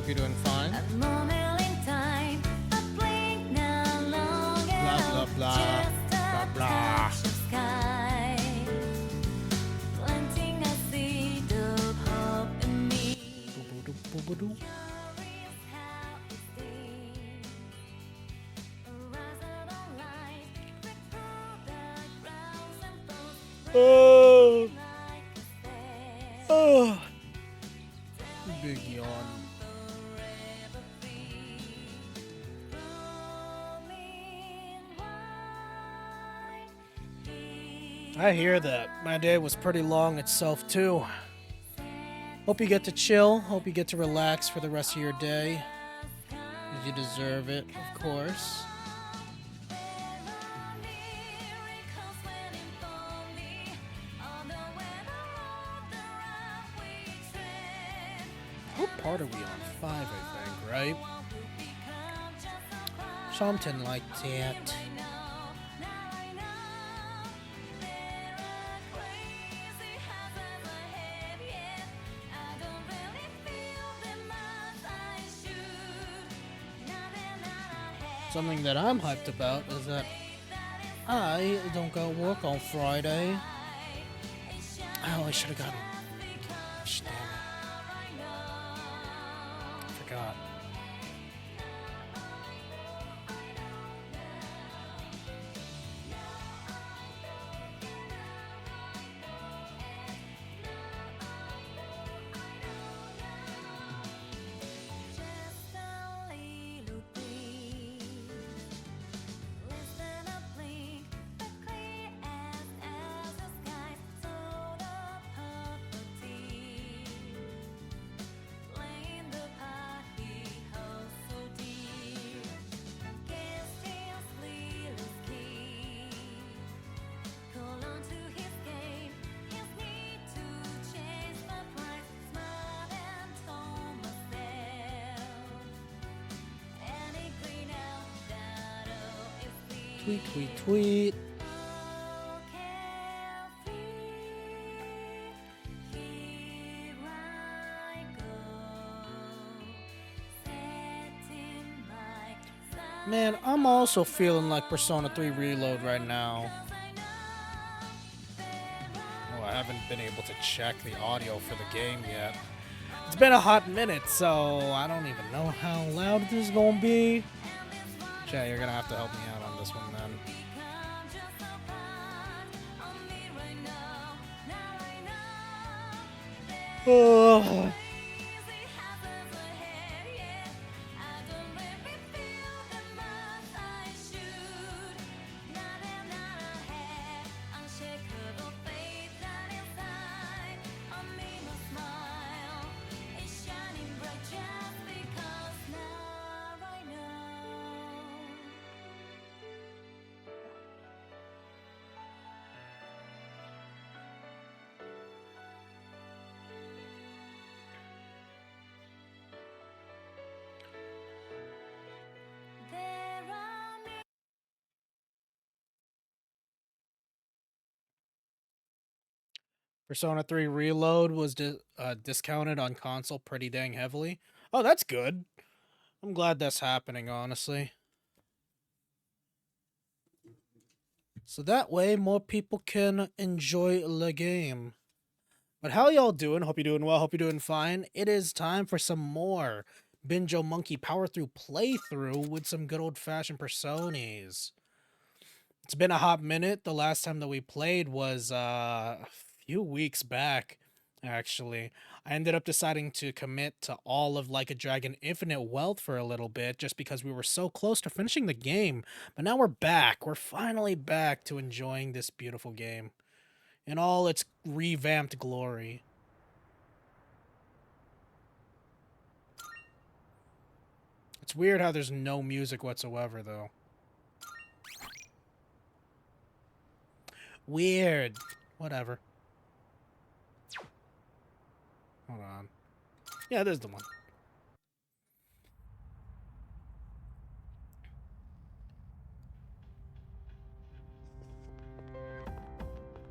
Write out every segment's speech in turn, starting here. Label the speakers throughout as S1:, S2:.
S1: you're doing fine. Blah, blah, blah. Blah, blah. Boo-boo-doo. Oh. Oh. Big yawn. I hear that. My day was pretty long itself, too. Hope you get to chill. Hope you get to relax for the rest of your day. You deserve it, of course. What part are we on? 5, I think, right? Something like that. Something that I'm hyped about is that I don't got work on Friday. Oh, I should have gotten. Damn it. I forgot. Tweet, tweet, tweet. Man, I'm also feeling like Persona 3 Reload right now. Oh, I haven't been able to check the audio for the game yet. It's been a hot minute, so I don't even know how loud this is gonna be. Jay, you're gonna have to help me out on this one then. Oh. Persona 3 Reload was discounted on console pretty dang heavily. Oh, that's good. I'm glad that's happening, honestly. So that way, more people can enjoy the game. But how y'all doing? Hope you're doing well. Hope you're doing fine. It is time for some more Binjo Monkey Power Through playthrough with some good old-fashioned Personas. It's been a hot minute. The last time that we played was a few weeks back, actually. I ended up deciding to commit to all of Like a Dragon Infinite Wealth for a little bit just because we were so close to finishing the game. But now we're back. We're finally back to enjoying this beautiful game in all its revamped glory. It's weird how there's no music whatsoever, though. Weird. Whatever. Hold on. Yeah, there's the one.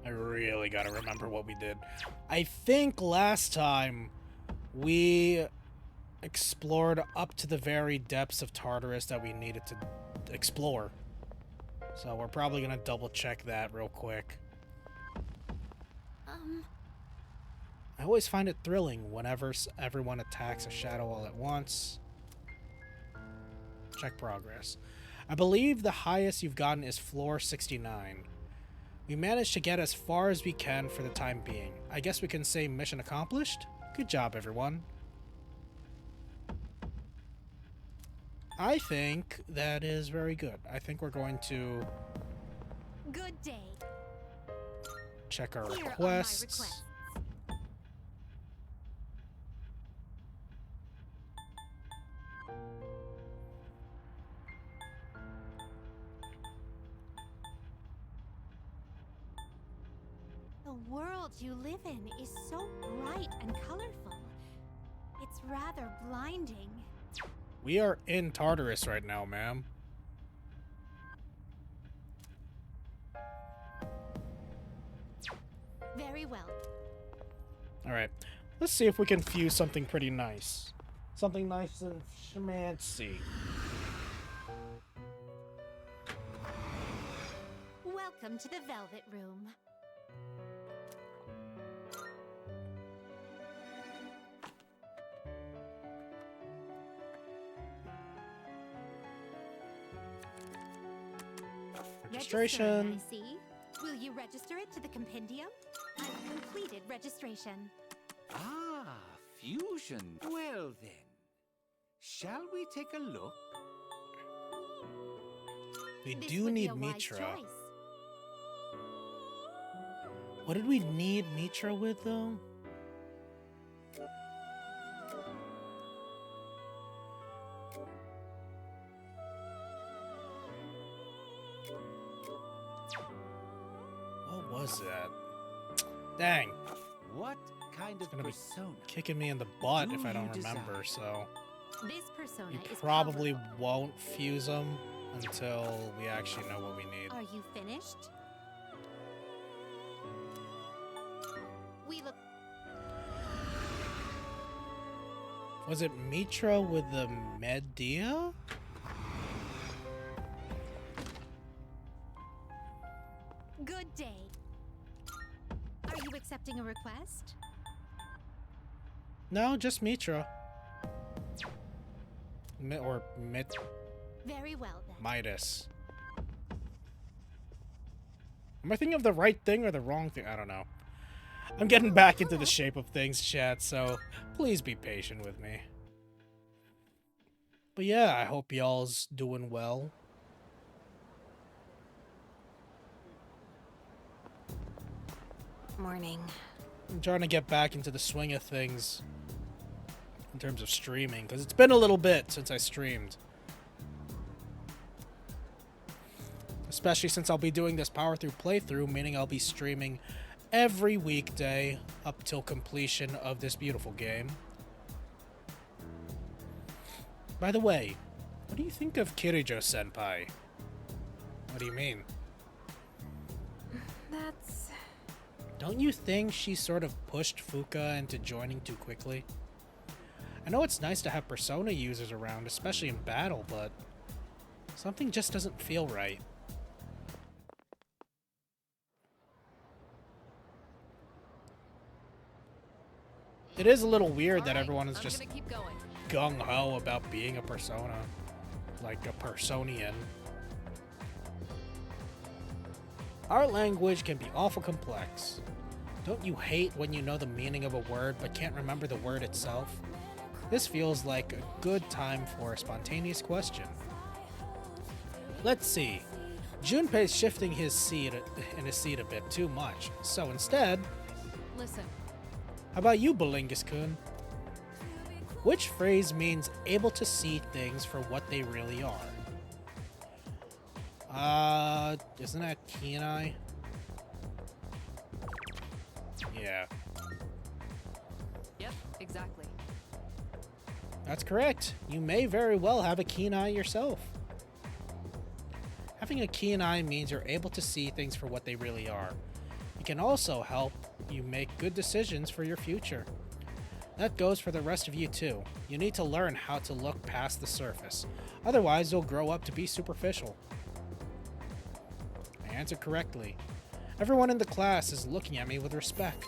S1: I really gotta remember what we did. I think last time we explored up to the very depths of Tartarus that we needed to explore. So we're probably gonna double check that real quick. I always find it thrilling whenever everyone attacks a shadow all at once. Check progress. I believe the highest you've gotten is floor 69. We managed to get as far as we can for the time being. I guess we can say mission accomplished? Good job, everyone. I think that is very good. I think we're going to
S2: Good day.
S1: check our
S2: Here are my
S1: requests.
S2: requests. The world you live in is so bright and colorful. It's rather blinding.
S1: We are in Tartarus right now, ma'am.
S2: Very well.
S1: Alright, let's see if we can fuse something pretty nice. Something nice and schmancy.
S2: Welcome to the Velvet Room.
S1: Registration.
S2: I see. Will you register it to the compendium? I've completed registration.
S3: Ah, fusion. Well then, shall we take a look?
S1: We
S2: This
S1: do
S2: would be
S1: need
S2: a wise
S1: Mitra.
S2: choice.
S1: What did we need Mitra with, though? What was that? Dang.
S3: What kind of
S1: gonna be
S3: persona?
S1: Kicking me in the butt if
S3: Do
S1: I don't
S3: you
S1: remember,
S3: desire?
S1: so...
S2: This persona
S1: We
S2: is
S1: probably
S2: powerful.
S1: won't fuse them until we actually know what we need.
S2: Are you finished? We look.
S1: Was it Mitra with the Medea?
S2: Good day. Are you accepting a request?
S1: No, just Mitra. Or
S2: Very well then.
S1: Midas. Am I thinking of the right thing or the wrong thing? I don't know. I'm getting back into the shape of things, chat, so please be patient with me. But yeah, I hope y'all's doing well.
S2: Morning.
S1: I'm trying to get back into the swing of things in terms of streaming, because it's been a little bit since I streamed. Especially since I'll be doing this power through playthrough, meaning I'll be streaming every weekday up till completion of this beautiful game. By the way, what do you think of Kirijo-senpai? What do you mean?
S2: That's.
S1: Don't you think she sort of pushed Fuka into joining too quickly? I know it's nice to have Persona users around, especially in battle, but something just doesn't feel right. It is a little weird that everyone is just gung-ho about being a Persona. Like a Personian. Our language can be awful complex. Don't you hate when you know the meaning of a word but can't remember the word itself? This feels like a good time for a spontaneous question. Let's see. Junpei's shifting his seat in his seat a bit too much, so instead,
S4: Listen,
S1: how about you, Belingus-kun? Which phrase means able to see things for what they really are? Isn't that keen eye? Yeah,
S4: yep, exactly.
S1: that's correct. You may very well have a keen eye yourself. Having a keen eye means you're able to see things for what they really are. It can also help you make good decisions for your future. That goes for the rest of you too. You need to learn how to look past the surface. Otherwise, you'll grow up to be superficial. I answered correctly. Everyone in the class is looking at me with respect.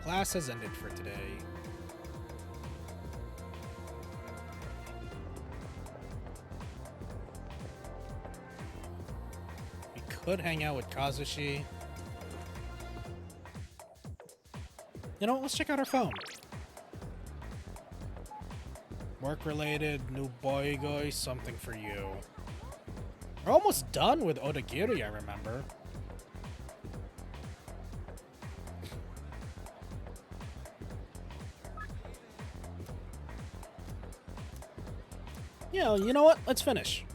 S1: Class has ended for today. We could hang out with Kazushi. You know what? Let's check out our phone. Work-related, new boy, something for you. We're almost done with Odagiri, I remember. Yeah, you know what? Let's finish.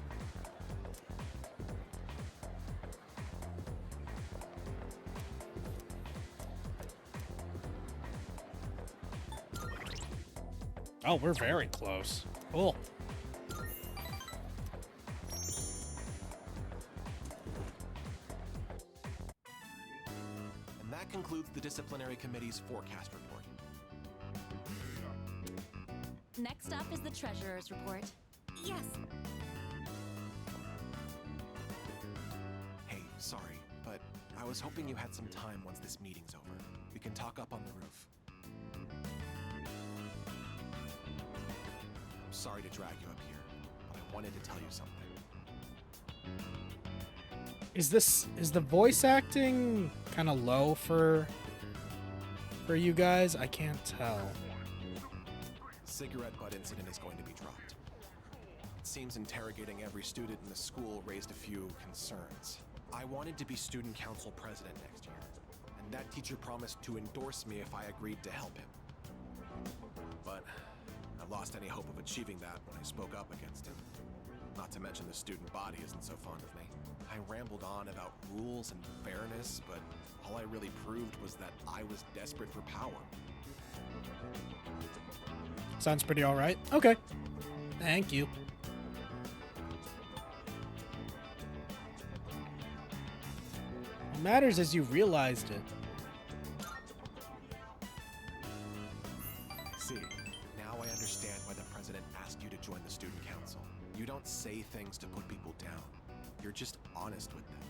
S1: Oh, we're very close. Cool.
S4: And that concludes the disciplinary committee's forecast report.
S5: Next up is the treasurer's report.
S2: Yes.
S4: Hey, sorry, but I was hoping you had some time once this meeting's over. We can talk up on the roof. I'm sorry to drag you up here, but I wanted to tell you something.
S1: Is the voice acting kind of low for you guys? I can't tell.
S4: Cigarette butt incident is going to be dropped. It seems interrogating every student in the school raised a few concerns. I wanted to be student council president next year, and that teacher promised to endorse me if I agreed to help him. But I lost any hope of achieving that when I spoke up against him. Not to mention the student body isn't so fond of me. I rambled on about rules and fairness, but all I really proved was that I was desperate for power.
S1: Sounds pretty alright. Okay. Thank you. What matters is you realized it.
S4: See, now I understand why the president asked you to join the student council. You don't say things to put people down. You're just honest with them.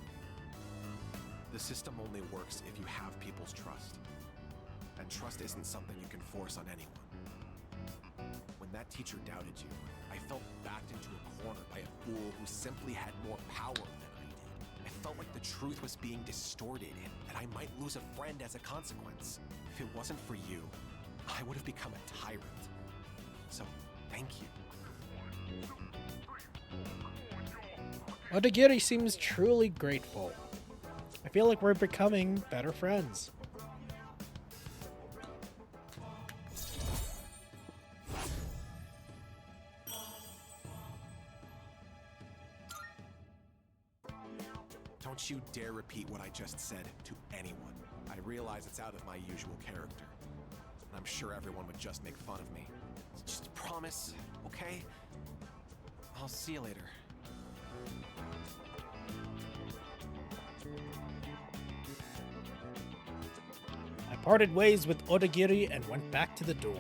S4: The system only works if you have people's trust. And trust isn't something you can force on anyone. When that teacher doubted you, I felt backed into a corner by a fool who simply had more power than I did. I felt like the truth was being distorted and that I might lose a friend as a consequence. If it wasn't for you, I would have become a tyrant. So, thank you.
S1: Odagiri seems truly grateful. I feel like we're becoming better friends.
S4: Don't you dare repeat what I just said to anyone. I realize it's out of my usual character. And I'm sure everyone would just make fun of me. Just promise, okay? I'll see you later.
S1: I parted ways with Odagiri and went back to the dorm.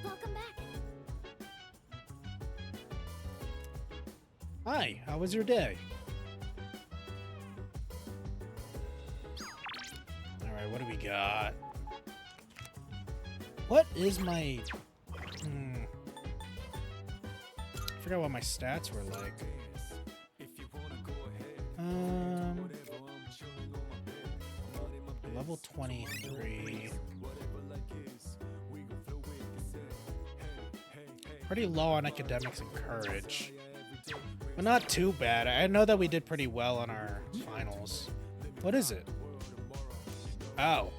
S2: Welcome back.
S1: Hi, how was your day? Alright, what do we got? What is my... I forgot what my stats were like. Level 23. Pretty low on academics and courage. But not too bad. I know that we did pretty well on our finals. What is it? Oh.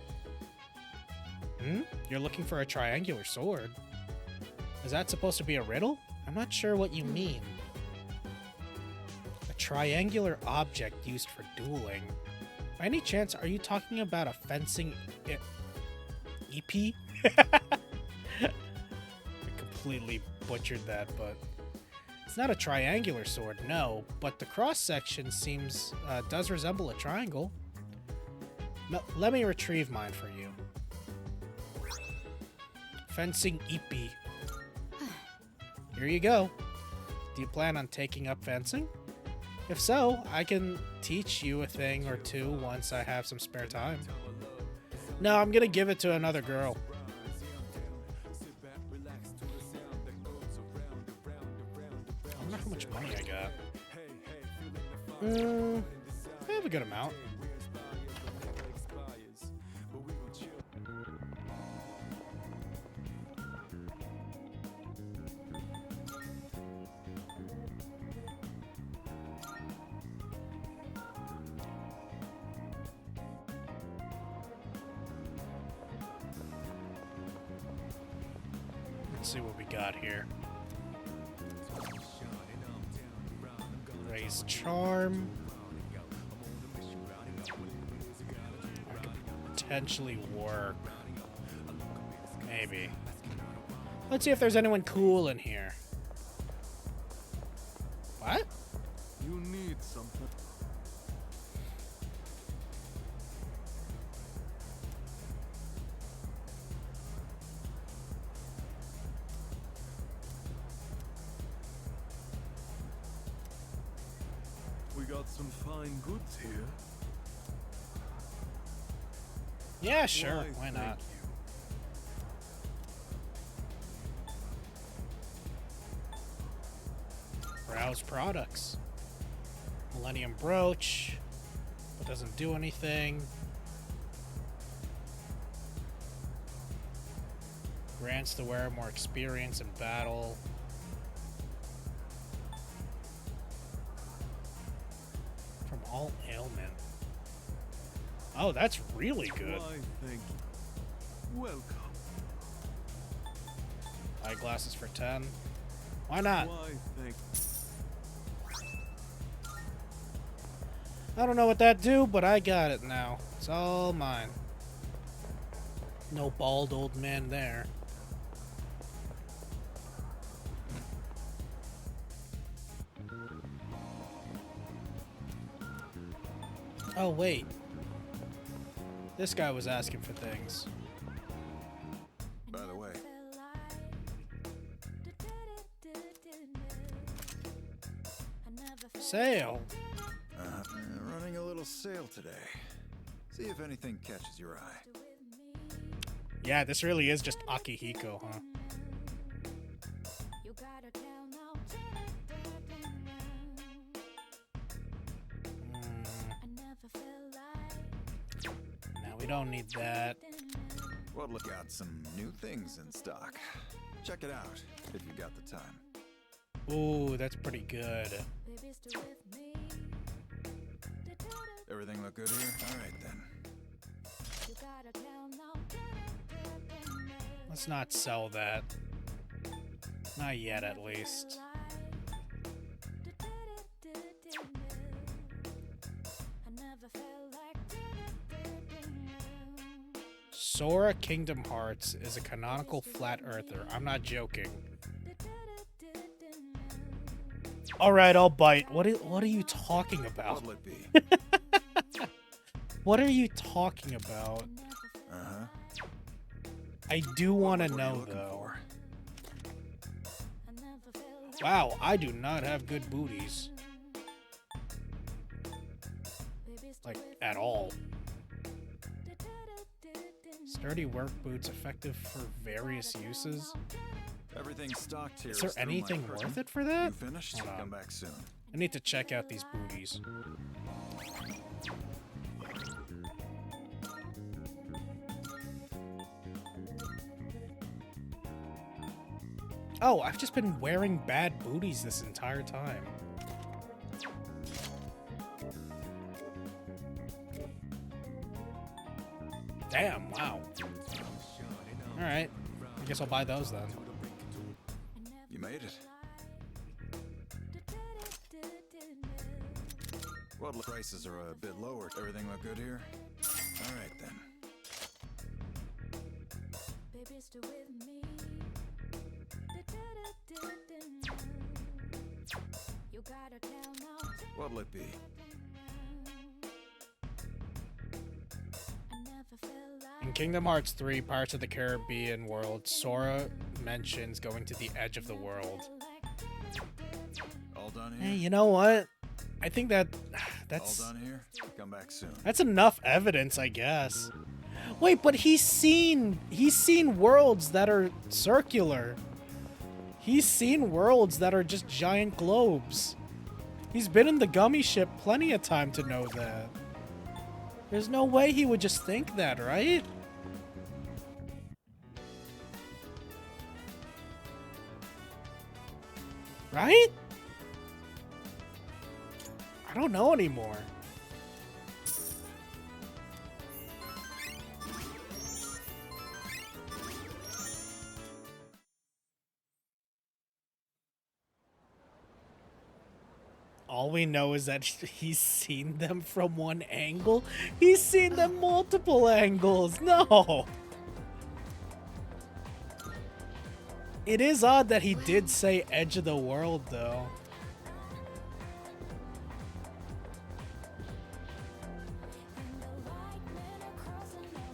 S1: You're looking for a triangular sword. Is that supposed to be a riddle? I'm not sure what you mean. A triangular object used for dueling. By any chance, are you talking about a fencing EP? I completely butchered that, but it's not a triangular sword, no. But the cross section seems does resemble a triangle. No, let me retrieve mine for you. Fencing EP. Here you go. Do you plan on taking up fencing? If so, I can teach you a thing or two once I have some spare time. No, I'm gonna give it to another girl. I wonder how much money I got. I have a good amount. Let's see what we got here. Raise charm. That could potentially work. Maybe. Let's see if there's anyone cool in here. What?
S4: You need something. We got some fine goods here.
S1: Yeah, sure. Why not?
S4: Thank you.
S1: Browse products. Millennium brooch. But doesn't do anything. Grants the wearer more experience in battle. From all ailment. Oh, that's really good.
S4: Why, thank you. Welcome.
S1: Eyeglasses for 10. Why not?
S4: Why, thank
S1: I don't know what that do, but I got it now. It's all mine. No bald old man there. Oh, wait. This guy was asking for things.
S4: By the way,
S1: Sale.
S6: Running a little sale today. See if anything catches your eye.
S1: Yeah, this really is just Akihiko, huh? Now we don't need that.
S6: Well, look out, some new things in stock. Check it out if you got the time.
S1: Ooh, that's pretty good.
S6: Everything look good here? All right then.
S1: Let's not sell that. Not yet, at least. Sora Kingdom Hearts is a canonical flat earther. I'm not joking. Alright, I'll bite. What are you talking about?
S6: What'll it be?
S1: What are you talking about?
S6: Uh-huh.
S1: I do want to
S6: What are you
S1: know,
S6: looking
S1: though.
S6: for?
S1: Wow, I do not have good booties. Like, at all. Sturdy work boots effective for various uses.
S6: Everything's stocked here.
S1: Is there
S6: through my
S1: anything
S6: curtain.
S1: worth it for that?
S6: You finished?
S1: Hold on.
S6: Come back soon.
S1: I need to check out these booties. Oh, I've just been wearing bad booties this entire time. Damn, wow. Alright. I guess I'll buy those then.
S6: You made it. Well, the prices are a bit lower. Everything look good here? All right then.
S5: Baby, stay with me. You gotta tell now.
S6: What'll it be?
S5: I never felt
S1: In
S5: like
S1: Kingdom Hearts 3, Pirates of the Caribbean world, Sora mentions going to the edge of the world.
S6: All done
S1: Hey,
S6: here?
S1: you know what? I think
S6: All
S1: that's
S6: done here? Come back soon.
S1: that's enough evidence, I guess. Wait, but he's seen worlds that are circular. He's seen worlds that are just giant globes. He's been in the gummy ship plenty of time to know that. There's no way he would just think that, right? Right? I don't know anymore. All we know is that he's seen them from one angle. He's seen them multiple angles. No. It is odd that he did say edge of the world, though.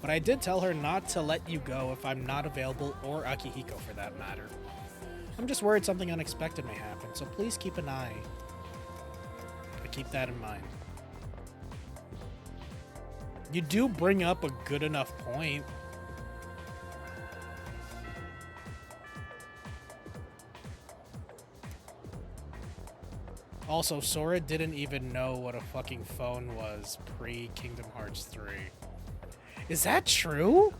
S1: But I did tell her not to let you go if I'm not available, or Akihiko for that matter. I'm just worried something unexpected may happen, so please keep an eye. Keep that in mind. You do bring up a good enough point. Also, Sora didn't even know what a fucking phone was pre-Kingdom Hearts 3. Is that true?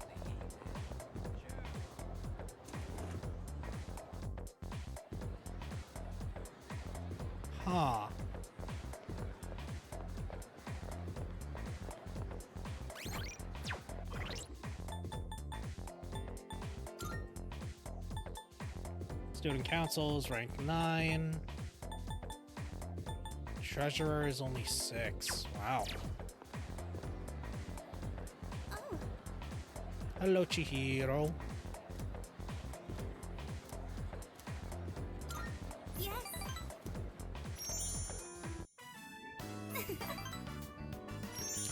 S1: Huh. Student council is rank 9. Treasurer is only 6. Wow.
S2: Oh,
S1: Hello, Chihiro.
S2: yes.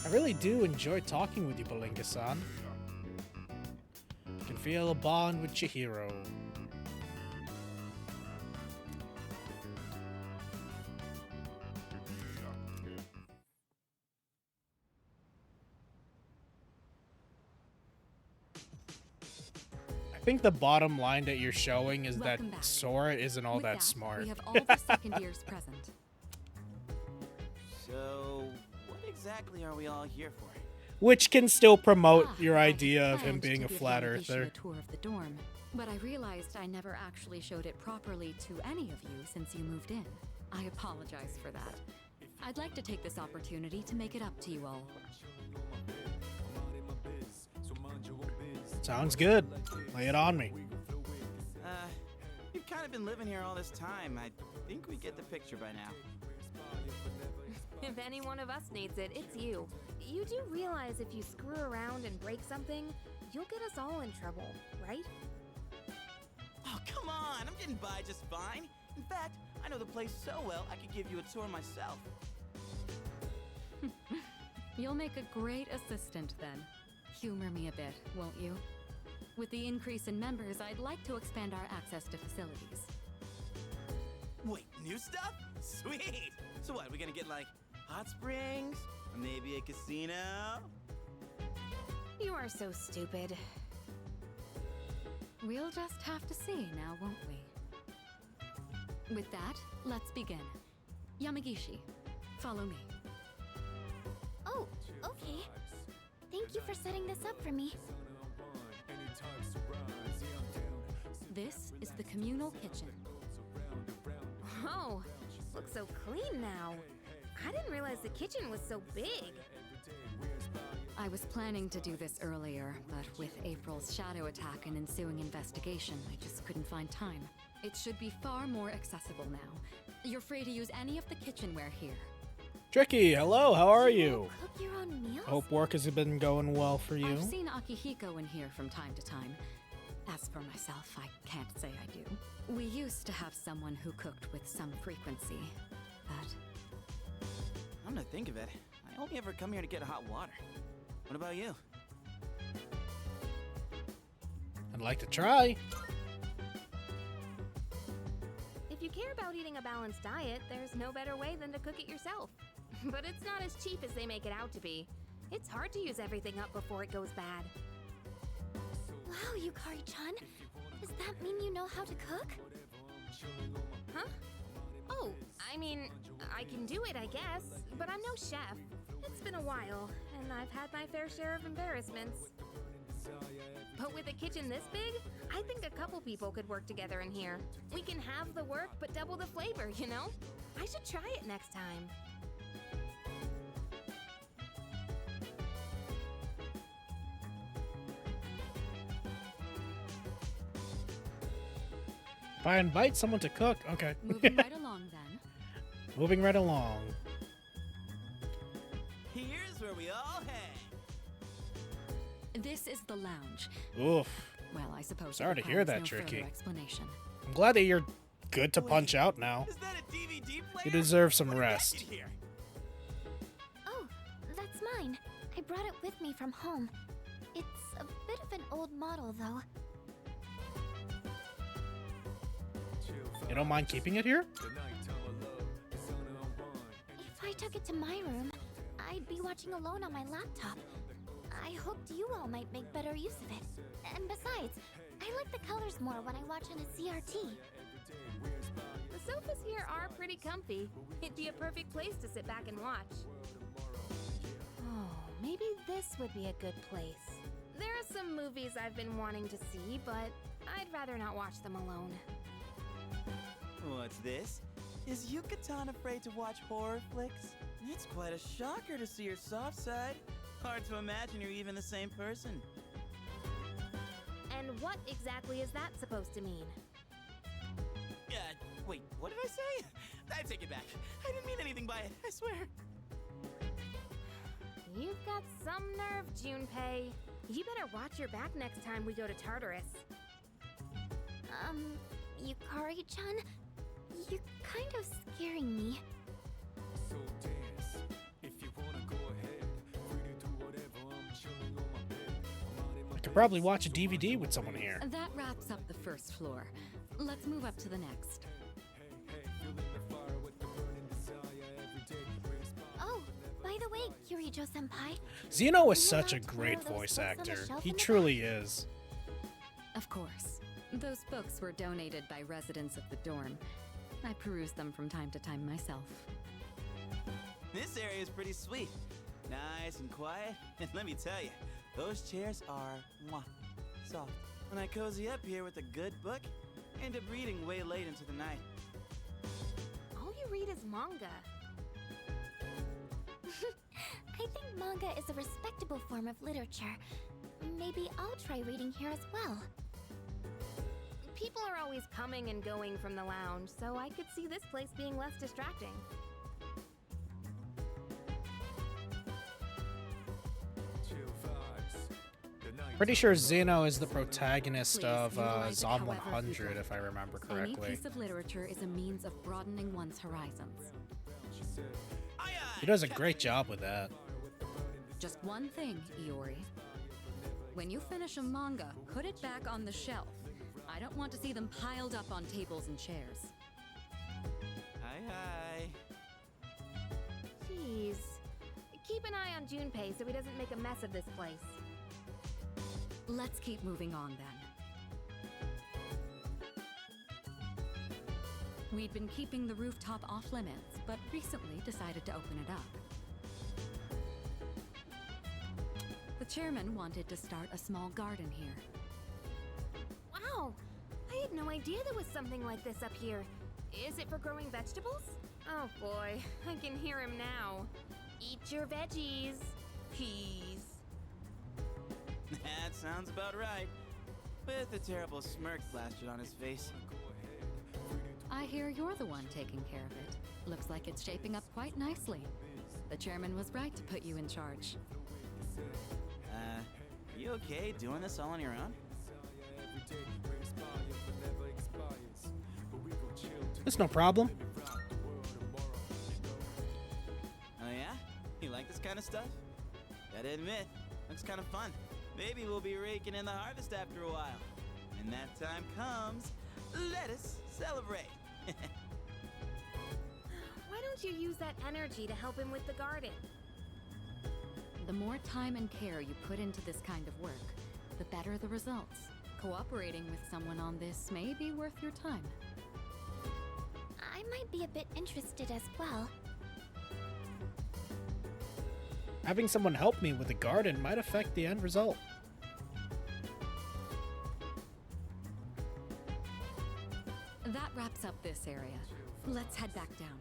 S1: I really do enjoy talking with you, Belinka-san. I can feel a bond with Chihiro. I think the bottom line that you're showing is that
S5: Welcome back.
S1: Sora isn't all
S5: With
S1: that smart.
S5: We have all the second years present.
S7: So, what exactly are we all here for?
S1: Which can still promote your
S5: I had
S1: idea of him
S5: planned
S1: being
S5: to
S1: a
S5: give
S1: flat
S5: Yamagishi
S1: earther.
S5: a tour of the dorm, but I realized I never actually showed it properly to any of you since you moved in. I apologize for that. I'd like to take this opportunity to make it up to you all.
S1: Sounds good. Lay it on me.
S7: We've kind of been living here all this time. I think we get the picture by now.
S2: If any one of us needs it, it's you. You do realize if you screw around and break something, you'll get us all in trouble, right?
S7: Oh, come on! I'm getting by just fine. In fact, I know the place so well, I could give you a tour myself.
S5: You'll make a great assistant then. Humor me a bit, won't you? With the increase in members, I'd like to expand our access to facilities.
S7: Wait, new stuff? Sweet! So what, we gonna get like hot springs? Or maybe a casino?
S2: You are so stupid.
S5: We'll just have to see now, won't we? With that, let's begin. Yamagishi, follow me.
S2: Oh, okay. Thank you for setting this up for me.
S5: This is the communal kitchen.
S2: Oh, looks so clean now. I didn't realize the kitchen was so big.
S5: I was planning to do this earlier, but with April's shadow attack and ensuing investigation, I just couldn't find time. It should be far more accessible now. You're free to use any of the kitchenware here.
S1: Tricky, hello, how are you?
S2: Cook your own meals?
S1: Hope work has been going well for you.
S5: I've seen Akihiko in here from time to time. As for myself, I can't say I do. We used to have someone who cooked with some frequency, but
S7: I'm gonna think of it. I only ever come here to get hot water. What about you?
S1: I'd like to try.
S2: If you care about eating a balanced diet, there's no better way than to cook it yourself. But it's not as cheap as they make it out to be. It's hard to use everything up before it goes bad.
S8: Wow, Yukari-chan. Does that mean you know how to cook?
S2: Huh? Oh, I mean, I can do it, I guess, but I'm no chef. It's been a while, and I've had my fair share of embarrassments. But with a kitchen this big, I think a couple people could work together in here. We can have the work, but double the flavor, you know? I should try it next time.
S1: If I invite someone to cook, okay.
S5: moving right along then.
S1: Moving right along.
S7: Here's where we all hang.
S5: This is the lounge.
S1: Oof.
S5: Well, I suppose
S1: Sorry
S5: it
S1: to hear
S5: requires
S1: that,
S5: no
S1: Tricky.
S5: further explanation.
S1: I'm glad that you're good to punch out now.
S7: Is that a DVD player?
S1: You deserve some
S7: What did that
S1: rest.
S7: get here?
S8: Oh, that's mine. I brought it with me from home. It's a bit of an old model, though.
S1: You don't mind keeping it here?
S8: If I took it to my room, I'd be watching alone on my laptop. I hoped you all might make better use of it. And besides, I like the colors more when I watch on a CRT.
S2: The sofas here are pretty comfy. It'd be a perfect place to sit back and watch. Oh, maybe this would be a good place. There are some movies I've been wanting to see, but I'd rather not watch them alone.
S7: What's this? Is Yucatan afraid to watch horror flicks? It's quite a shocker to see your soft side. Hard to imagine you're even the same person.
S2: And what exactly is that supposed to mean?
S7: Wait, what did I say? I take it back. I didn't mean anything by it, I swear.
S2: You've got some nerve, Junpei. You better watch your back next time we go to Tartarus.
S8: Yukari-chan? You're kind of scaring me.
S1: I could probably watch a DVD with someone here.
S5: That wraps up the first floor. Let's move up to the next.
S8: Oh, by the way, Kirijo-senpai.
S1: Zeno is
S8: You
S1: such a
S8: allowed to
S1: great
S8: borrow those
S1: voice
S8: books on the
S1: actor.
S8: shelf
S1: He
S8: in the
S1: truly is.
S5: Of course. Those books were donated by residents of the dorm. I peruse them from time to time myself.
S7: This area is pretty sweet. Nice and quiet. And let me tell you, those chairs are soft. When I cozy up here with a good book, I end up reading way late into the night.
S2: All you read is manga.
S8: I think manga is a respectable form of literature. Maybe I'll try reading here as well.
S2: People are always coming and going from the lounge, so I could see this place being less distracting.
S1: Pretty sure Zeno is the protagonist
S5: Please
S1: of
S5: utilize it
S1: Zom
S5: however you
S1: 100,
S5: like.
S1: if I remember
S5: Any
S1: correctly.
S5: piece of literature is a means of broadening one's horizons.
S1: He does a great job with that.
S5: Just one thing, Iori. When you finish a manga, put it back on the shelf. I don't want to see them piled up on tables and chairs.
S7: Hi.
S2: Jeez. Keep an eye on Junpei so he doesn't make a mess of this place.
S5: Let's keep moving on then. We'd been keeping the rooftop off limits, but recently decided to open it up. The chairman wanted to start a small garden here.
S2: Wow! I had no idea there was something like this up here. Is it for growing vegetables? Oh boy, I can hear him now. Eat your veggies, please.
S7: That sounds about right. With a terrible smirk plastered on his face.
S5: I hear you're the one taking care of it. Looks like it's shaping up quite nicely. The chairman was right to put you in charge.
S7: You okay doing this all on your own?
S1: That's no problem.
S7: Oh yeah? You like this kind of stuff? Gotta admit, looks kind of fun. Maybe we'll be raking in the harvest after a while. When that time comes, let us celebrate.
S2: Why don't you use that energy to help him with the garden?
S5: The more time and care you put into this kind of work, the better the results. Cooperating with someone on this may be worth your time.
S8: I might be a bit interested as well.
S1: Having someone help me with the garden might affect the end result.
S5: That wraps up this area. Let's head back down.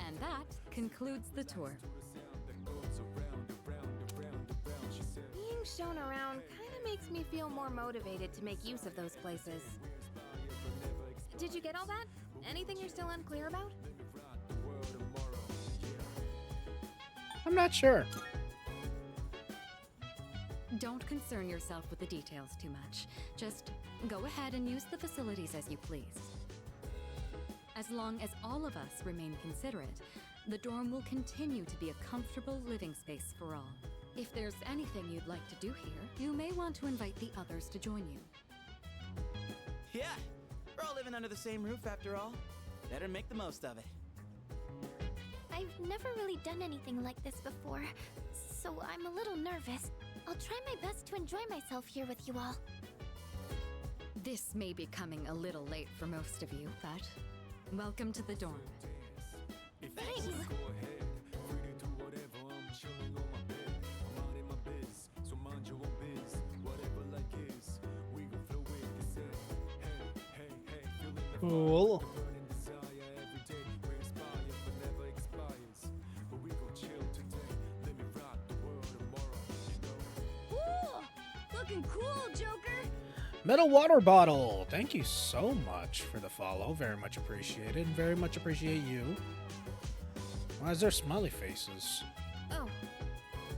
S5: And that concludes the tour.
S2: Being shown around kind of makes me feel more motivated to make use of those places. Did you get all that? Anything you're still unclear about?
S1: I'm not sure.
S5: Don't concern yourself with the details too much. Just go ahead and use the facilities as you please. As long as all of us remain considerate, the dorm will continue to be a comfortable living space for all. If there's anything you'd like to do here, you may want to invite the others to join you.
S7: Yeah, we're all living under the same roof after all. Better make the most of it.
S8: I've never really done anything like this before, so I'm a little nervous. I'll try my best to enjoy myself here with you all.
S5: This may be coming a little late for most of you, but welcome to the dorm.
S8: Thanks.
S1: Cool.
S2: Looking cool, Joker!
S1: Metal water bottle. Thank you so much for the follow. Very much appreciated. Very much appreciate you. Why is there smiley faces?
S2: Oh,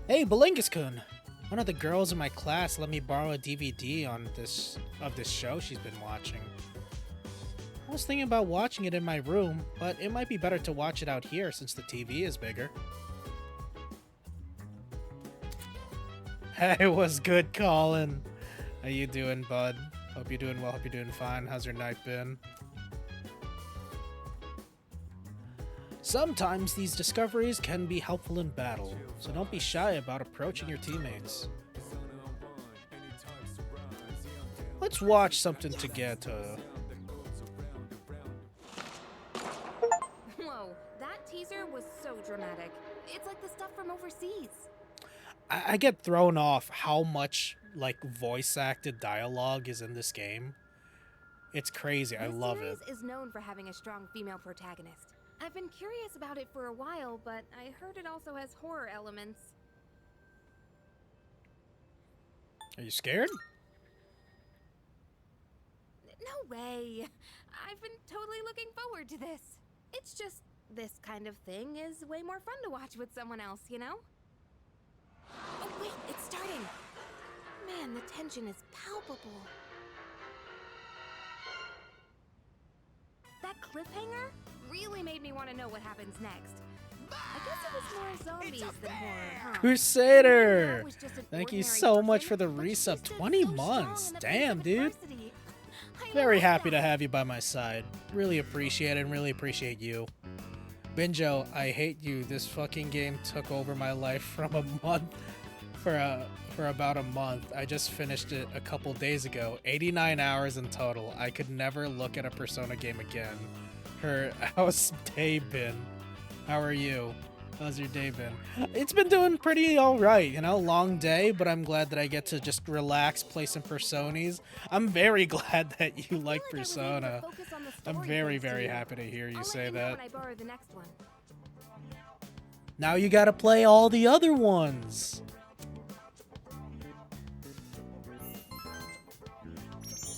S1: Hey, Belingus-kun. One of the girls in my class let me borrow a DVD of this show she's been watching. I was thinking about watching it in my room, but it might be better to watch it out here since the TV is bigger. Hey, what's good, Colin? How you doing, bud? Hope you're doing well. Hope you're doing fine. How's your night been? Sometimes these discoveries can be helpful in battle, so don't be shy about approaching your teammates. Let's watch something together.
S2: whoa, that teaser was so dramatic. It's like the stuff from overseas.
S1: I get thrown off how much like voice acted dialogue is in this game. It's crazy. I love it.
S2: This series is known for having a strong female protagonist. I've been curious about it for a while, but I heard it also has horror elements.
S1: Are you scared?
S2: No way! I've been totally looking forward to this. It's just, this kind of thing is way more fun to watch with someone else, you know? Oh wait, it's starting! Man, the tension is palpable. That cliffhanger really made me want to know what happens next. I guess it was more zombies than horror, huh?
S1: Crusader!
S2: That was just an
S1: Thank you
S2: ordinary
S1: so much
S2: person,
S1: for the
S2: but she
S1: resub.
S2: stood
S1: 20
S2: so strong
S1: months.
S2: in the face
S1: Damn,
S2: of
S1: dude.
S2: adversity. I
S1: Very
S2: love
S1: happy
S2: that.
S1: to have you by my side. Really appreciate it and really appreciate you. Binjo, I hate you. This fucking game took over my life from a month for about a month. I just finished it a couple days ago. 89 hours in total. I could never look at a Persona game again. How's day been? How are you? How's your day been? It's been doing pretty alright, you know, long day, but I'm glad that I get to just relax, play some Personas. I'm very glad that you like
S2: I was able to
S1: Persona.
S2: focus on the
S1: I'm
S2: story
S1: very,
S2: thanks to
S1: very
S2: you.
S1: happy to hear you
S2: I'll
S1: say
S2: let you know
S1: that.
S2: when I borrow the next one.
S1: Now you gotta play all the other ones.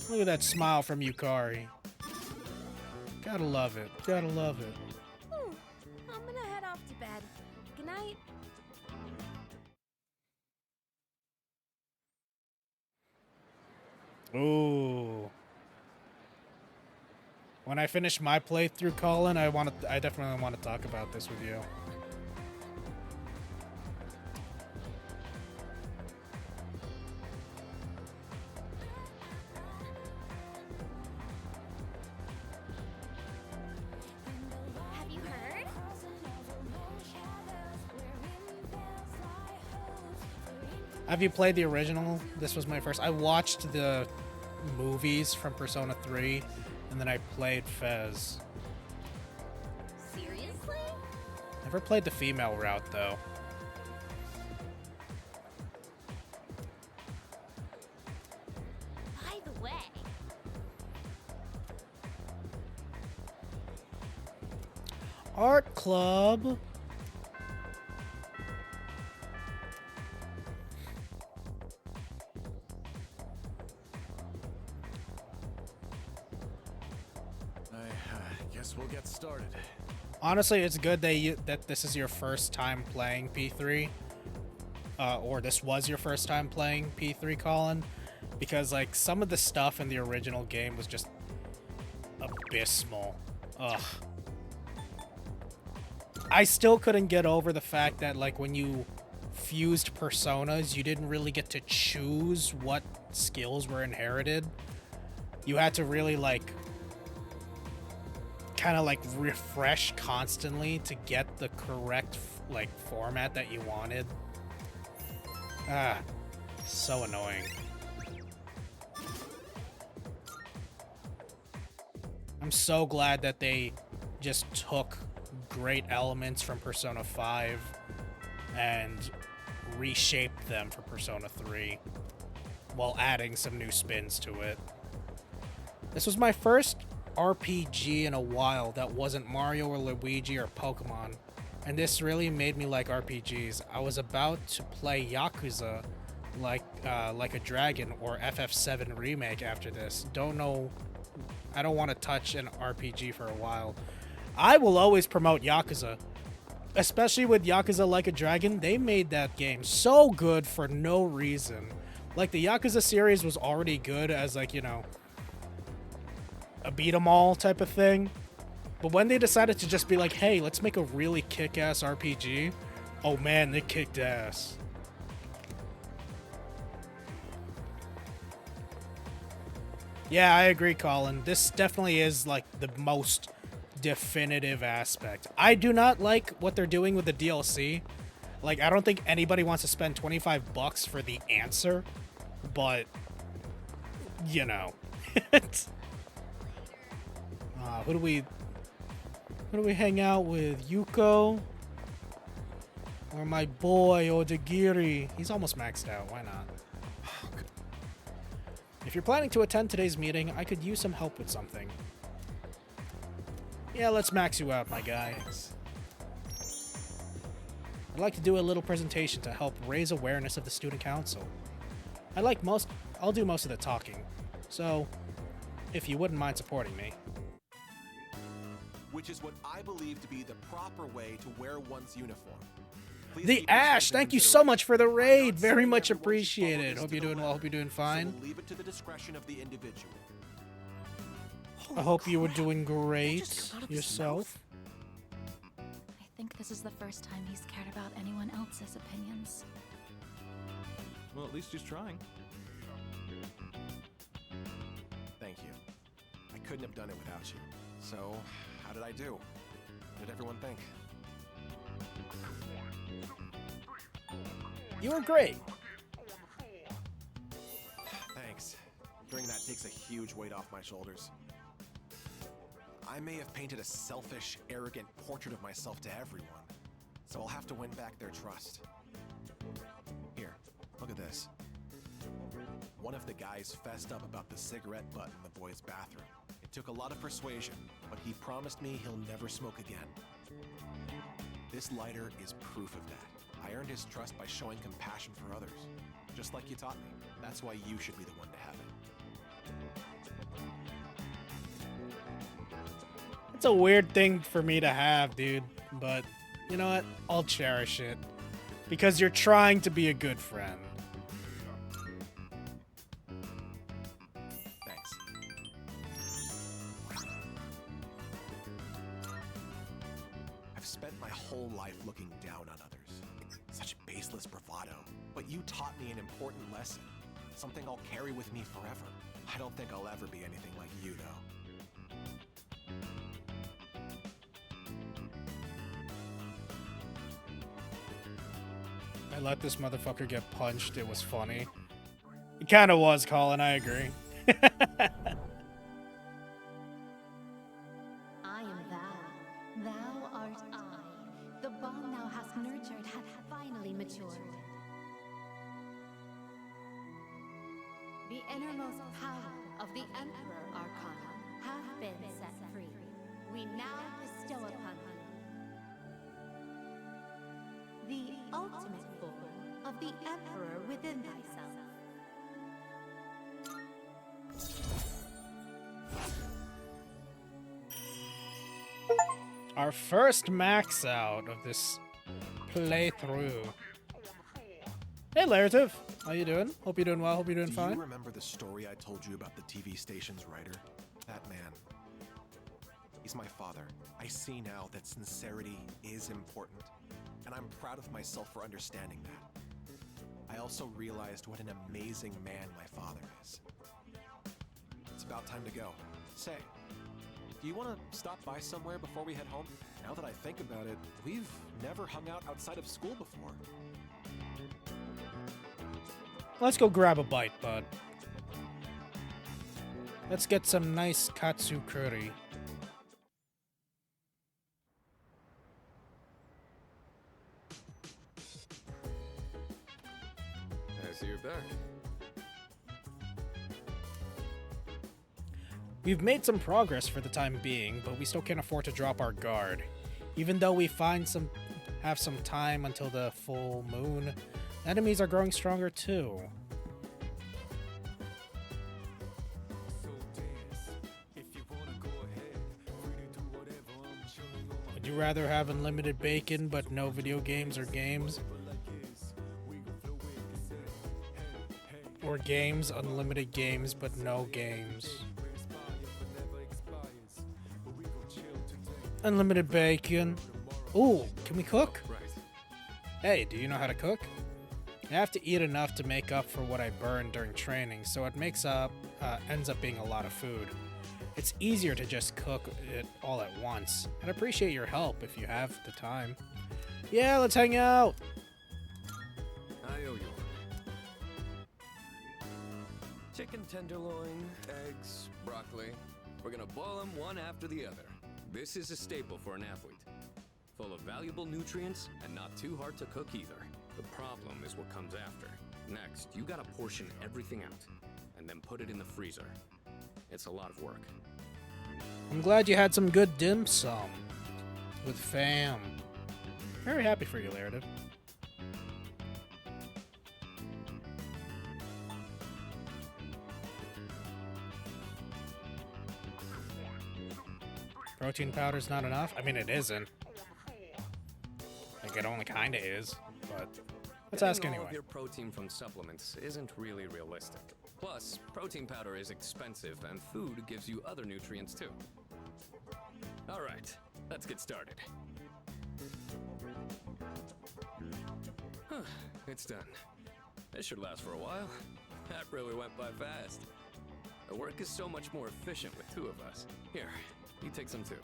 S1: Look at that smile from Yukari. Gotta love it. Gotta love it.
S2: I'm gonna head off to bed. Good night.
S1: Ooh. When I finish my playthrough, Colin, I definitely want to talk about this with you.
S8: Have you heard?
S1: Have you played the original? This was my first. I watched the movies from Persona 3, and then I played Fez.
S8: Seriously?
S1: Never played the female route, though.
S8: By the way,
S1: Art Club.
S4: I guess we'll get started.
S1: Honestly, it's good that this is your first time playing P3. Or this was your first time playing P3, Colin. Because, like, some of the stuff in the original game was just abysmal. Ugh. I still couldn't get over the fact that, like, when you fused personas, you didn't really get to choose what skills were inherited. You had to really, like, kind of, like, refresh constantly to get the correct, like, format that you wanted. Ah, so annoying. I'm so glad that they just took great elements from Persona 5 and reshaped them for Persona 3 while adding some new spins to it. This was my first RPG in a while that wasn't Mario or Luigi or Pokemon, and this really made me like RPGs. I was about to play Yakuza like a Dragon or FF7 Remake after this. I don't want to touch an RPG for a while. I will always promote Yakuza, especially with Yakuza Like a Dragon. They made that game so good for no reason. Like, the Yakuza series was already good as, like, you know, a beat 'em all type of thing. But when they decided to just be like, hey, let's make a really kick-ass RPG, oh man, they kicked ass. Yeah, I agree, Colin. This definitely is, like, the most definitive aspect. I do not like what they're doing with the DLC. Like, I don't think anybody wants to spend $25 for the answer, but, you know. Who do we hang out with? Yuko? Or my boy, Odagiri? He's almost maxed out. Why not? If you're planning to attend today's meeting, I could use some help with something. Yeah, let's max you out, my guy. I'd like to do a little presentation to help raise awareness of the student council. I'll do most of the talking. So, if you wouldn't mind supporting me.
S4: Which is what I believe to be the proper way to wear one's uniform. Please
S1: The
S4: keep this
S1: Ash,
S4: into
S1: thank you so much for the
S4: consideration.
S1: raid.
S4: I'm not
S1: Very
S4: saying
S1: much
S4: everyone should follow
S1: appreciated.
S4: this
S1: Hope
S4: to
S1: you're
S4: the
S1: doing well.
S4: letter,
S1: Hope you're doing
S4: so
S1: fine.
S4: we'll leave it to the discretion of the individual.
S1: I hope you were doing great yourself.
S5: I think this is the first time he's cared about anyone else's opinions.
S9: Well, at least he's trying.
S4: Thank you. I couldn't have done it without you. So, how did I do? What did everyone think?
S1: You were great.
S4: Thanks. Hearing that takes a huge weight off my shoulders. I may have painted a selfish, arrogant portrait of myself to everyone, so I'll have to win back their trust. Here, look at this. One of the guys fessed up about the cigarette butt in the boys' bathroom. It took a lot of persuasion, but he promised me he'll never smoke again. This lighter is proof of that. I earned his trust by showing compassion for others, just like you taught me. That's why you should be the one to have it.
S1: It's a weird thing for me to have, dude. But you know what? I'll cherish it. Because you're trying to be a good friend.
S4: Thanks. I've spent my whole life looking down on others. Such baseless bravado. But you taught me an important lesson. Something I'll carry with me forever. I don't think I'll ever be anything like you, though.
S1: I let this motherfucker get punched. It was funny. It kind of was, Colin. I agree.
S10: I am thou. Thou art I. The bond thou hast nurtured hath finally matured. The innermost power of the Emperor Arcana hath been set free. We now bestow upon thee the ultimate form of the Emperor within thyself.
S1: Our first max out of this playthrough. Hey, Larative. How you doing? Hope you're doing well. Hope you're doing fine.
S4: Do you remember the story I told you about the TV station's writer? That man. He's my father. I see now that sincerity is important, and I'm proud of myself for understanding that. I also realized what an amazing man my father is. It's about time to go. Say, do you want to stop by somewhere before we head home? Now that I think about it, we've never hung out outside of school before.
S1: Let's go grab a bite, bud. Let's get some nice katsu curry.
S11: I see you're back.
S1: We've made some progress for the time being, but we still can't afford to drop our guard. Even though we have some time until the full moon, enemies are growing stronger too. Would you rather have unlimited bacon but no video games or games? Or games, unlimited games but no games? Unlimited bacon. Ooh, can we cook? Hey, do you know how to cook? I have to eat enough to make up for what I burned during training, so it ends up being a lot of food. It's easier to just cook it all at once. I'd appreciate your help if you have the time. Yeah, let's hang out.
S11: I owe you one. Chicken tenderloin, eggs, broccoli. We're gonna boil them one after the other. This is a staple for an athlete. Full of valuable nutrients and not too hard to cook either. The problem is what comes after. Next, you gotta portion everything out and then put it in the freezer. It's a lot of work.
S1: I'm glad you had some good dim sum with fam. Very happy for you, Larative. Protein powder's not enough? I mean, it isn't. Like, it only kinda is, but let's ask
S11: Getting
S1: anyway.
S11: all of your protein from supplements isn't really realistic. Plus, protein powder is expensive, and food gives you other nutrients too. All right, let's get started. It's done. This should last for a while. That really went by fast. The work is so much more efficient with two of us. Here, you take some too.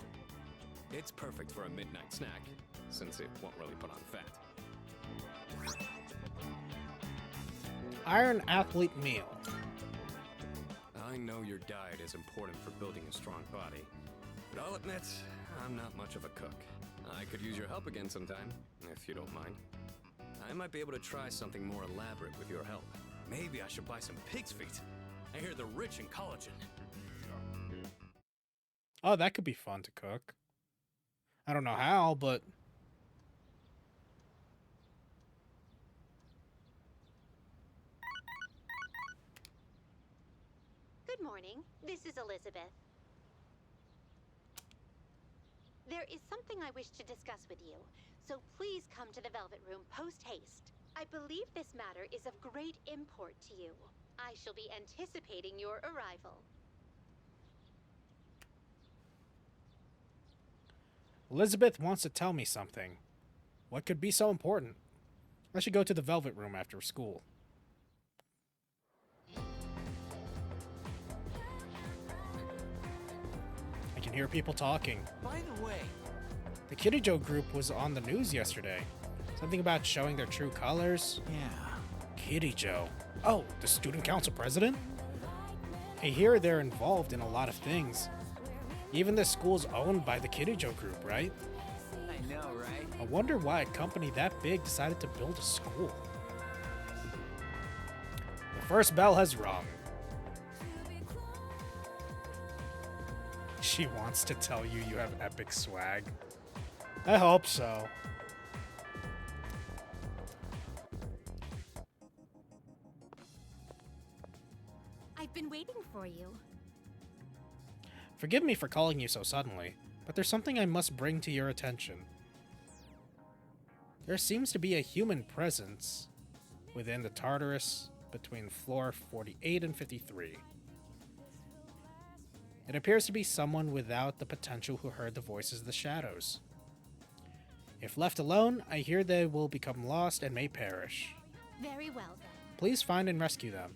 S11: It's perfect for a midnight snack, since it won't really put on fat.
S1: Iron Athlete Meal.
S11: I know your diet is important for building a strong body, but I'll admit, I'm not much of a cook. I could use your help again sometime, if you don't mind. I might be able to try something more elaborate with your help. Maybe I should buy some pig's feet. I hear they're rich in collagen.
S1: Oh, that could be fun to cook. I don't know how, but...
S12: Good morning. This is Elizabeth.
S10: There is something I wish to discuss with you, so please come to the Velvet Room post-haste. I believe this matter is of great import to you. I shall be anticipating your arrival.
S1: Elizabeth wants to tell me something. What could be so important? I should go to the Velvet Room after school. I can hear people talking.
S7: By the way,
S1: The Kitty Joe group was on the news yesterday. Something about showing their true colors.
S7: yeah.
S1: Kitty Joe. Oh, the student council president? I hear they're involved in a lot of things. Even the school's owned by the Kitty Joe group, right?
S7: I know, right?
S1: I wonder why a company that big decided to build a school. The first bell has rung. She wants to tell you you have epic swag. I hope so.
S10: I've been waiting for you.
S1: Forgive me for calling you so suddenly, but there's something I must bring to your attention. There seems to be a human presence within the Tartarus between floor 48 and 53. It appears to be someone without the potential who heard the voices of the shadows. If left alone, I hear they will become lost and may perish.
S10: Very well, then.
S1: Please find and rescue them.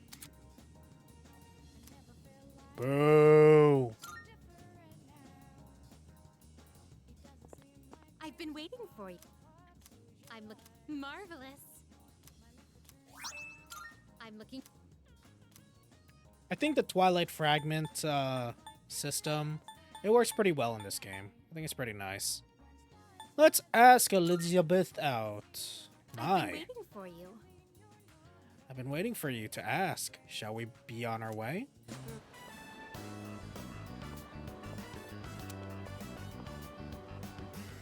S1: Boo!
S10: I've been waiting for you. I'm looking marvelous. I'm looking.
S1: I think the Twilight Fragment system, it works pretty well in this game. I think it's pretty nice. Let's ask Elizabeth out.
S10: I've
S1: My,
S10: been waiting for you.
S1: I've been waiting for you to ask. Shall we be on our way?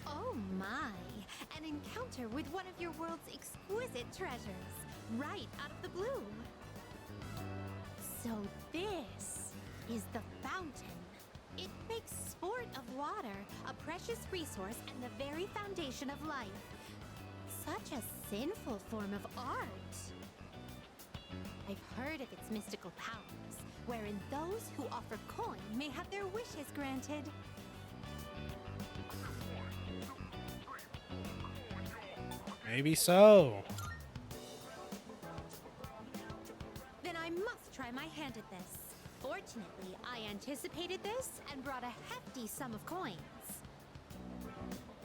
S10: Oh my! An encounter with one of your world's exquisite treasures, right out of the blue. So this is the fountain. It makes sport of water, a precious resource and the very foundation of life. Such a sinful form of art. I've heard of its mystical powers, wherein those who offer coin may have their wishes granted.
S1: Maybe so.
S10: Then I must try my hand at this. Fortunately, I anticipated this and brought a hefty sum of coins.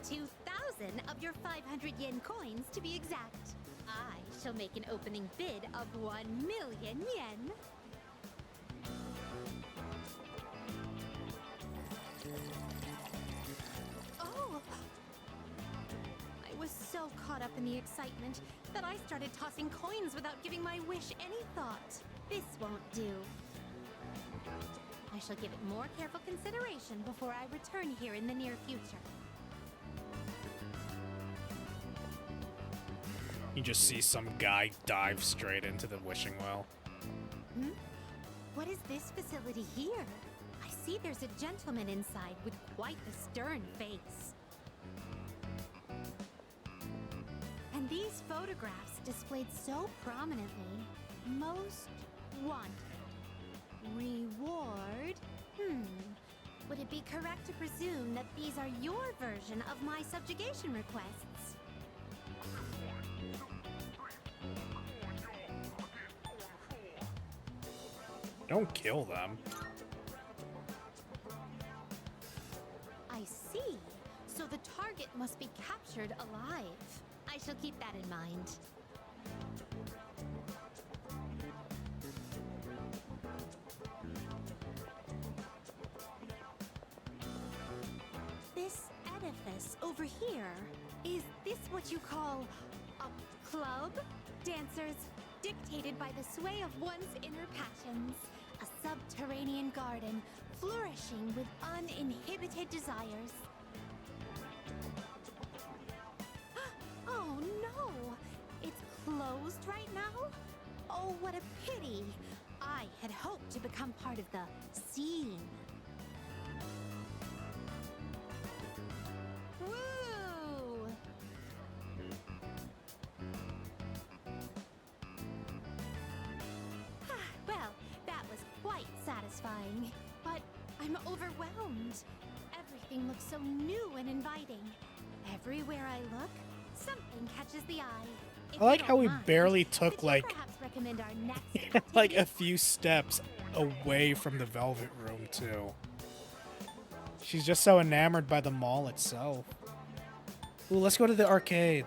S10: 2,000 of your 500 yen coins to be exact. I shall make an opening bid of 1,000,000 yen. Oh! I was so caught up in the excitement that I started tossing coins without giving my wish any thought. This won't do. I shall give it more careful consideration before I return here in the near future.
S1: You just see some guy dive straight into the wishing well.
S10: Hmm? What is this facility here? I see there's a gentleman inside with quite the stern face. And these photographs displayed so prominently. Most wanted. Reward? Would it be correct to presume that these are your version of my subjugation requests?
S1: Don't kill them.
S10: I see. So the target must be captured alive. I shall keep that in mind. This edifice over here, is this what you call a club? Dancers dictated by the sway of one's inner passions. A subterranean garden flourishing with uninhibited desires. Oh no! It's closed right now? Oh, what a pity! I had hoped to become part of the scene. satisfying, but I'm overwhelmed. Everything looks so new and inviting. Everywhere I look, something catches the eye. If
S1: I like
S10: you
S1: how
S10: don't
S1: we
S10: mind,
S1: barely took
S10: could you
S1: like
S10: perhaps recommend our next
S1: like a
S10: activity?
S1: few steps away from the Velvet Room too. She's just so enamored by the mall itself. Ooh, let's go to the arcade.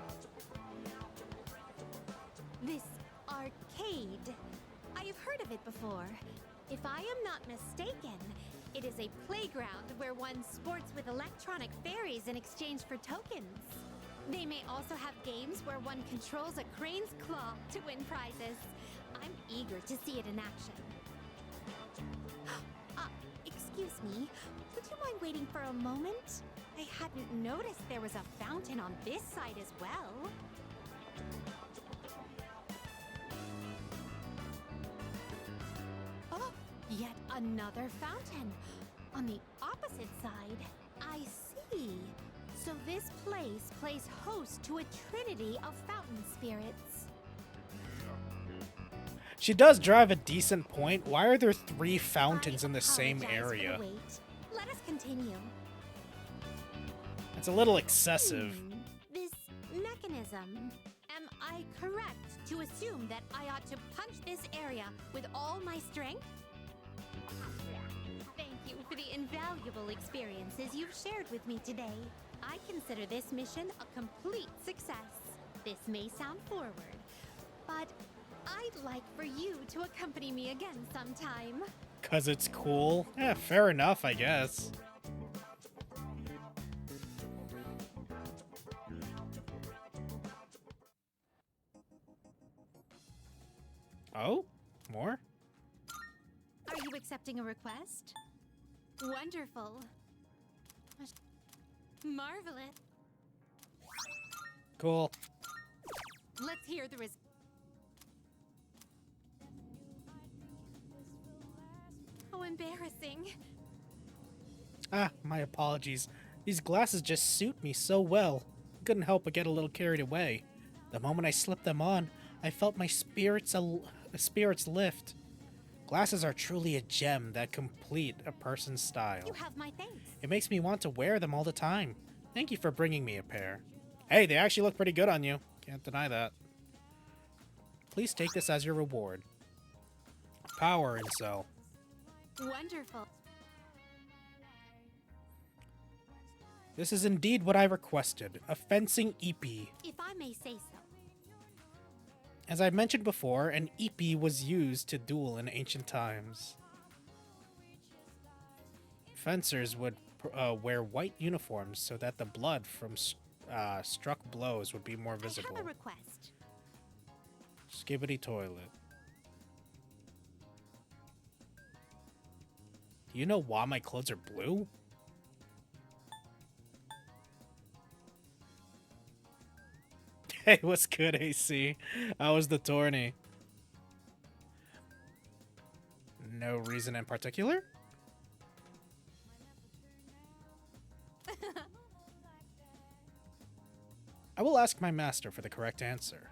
S10: This arcade. I have heard of it before. If I am not mistaken, it is a playground where one sports with electronic fairies in exchange for tokens. They may also have games where one controls a crane's claw to win prizes. I'm eager to see it in action. Excuse me, would you mind waiting for a moment? I hadn't noticed there was a fountain on this side as well. Oh, yet another fountain. On the opposite side, I see. So this place plays host to a trinity of fountain spirits.
S1: She does drive a decent point. Why are there 3 fountains in the
S10: I
S1: same
S10: apologize for the
S1: area?
S10: wait. Let us continue.
S1: It's a little excessive.
S10: This mechanism. Am I correct to assume that I ought to punch this area with all my strength? Thank you for the invaluable experiences you've shared with me today. I consider this mission a complete success. This may sound forward, but I'd like for you to accompany me again sometime.
S1: 'Cause it's cool? Yeah, fair enough, I guess. Oh? More?
S10: Are you accepting a request? Wonderful. Marvelous.
S1: Cool.
S10: Let's hear the How embarrassing.
S1: Ah, my apologies. These glasses just suit me so well. Couldn't help but get a little carried away. The moment I slipped them on, I felt my spirits lift. Glasses are truly a gem that complete a person's style.
S10: You have my thanks.
S1: It makes me want to wear them all the time. Thank you for bringing me a pair. Hey, they actually look pretty good on you. Can't deny that. Please take this as your reward. Power and so.
S10: Wonderful.
S1: This is indeed what I requested. A fencing épée.
S10: If I may say so.
S1: As I mentioned before, an épée was used to duel in ancient times. Fencers would wear white uniforms so that the blood from struck blows would be more visible.
S10: I have a request.
S1: Skibbity toilet. Do you know why my clothes are blue? Hey, what's good, AC? How was the tourney? No reason in particular? I will ask my master for the correct answer.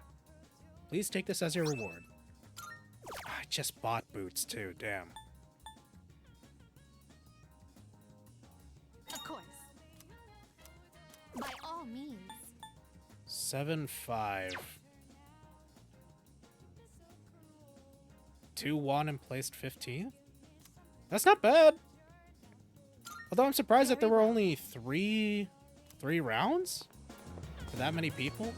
S1: Please take this as your reward. I just bought boots too, damn.
S10: Of course. By all means.
S1: 7-5. 2 won and placed 15th? That's not bad. Although I'm surprised that there were only three rounds for that many people.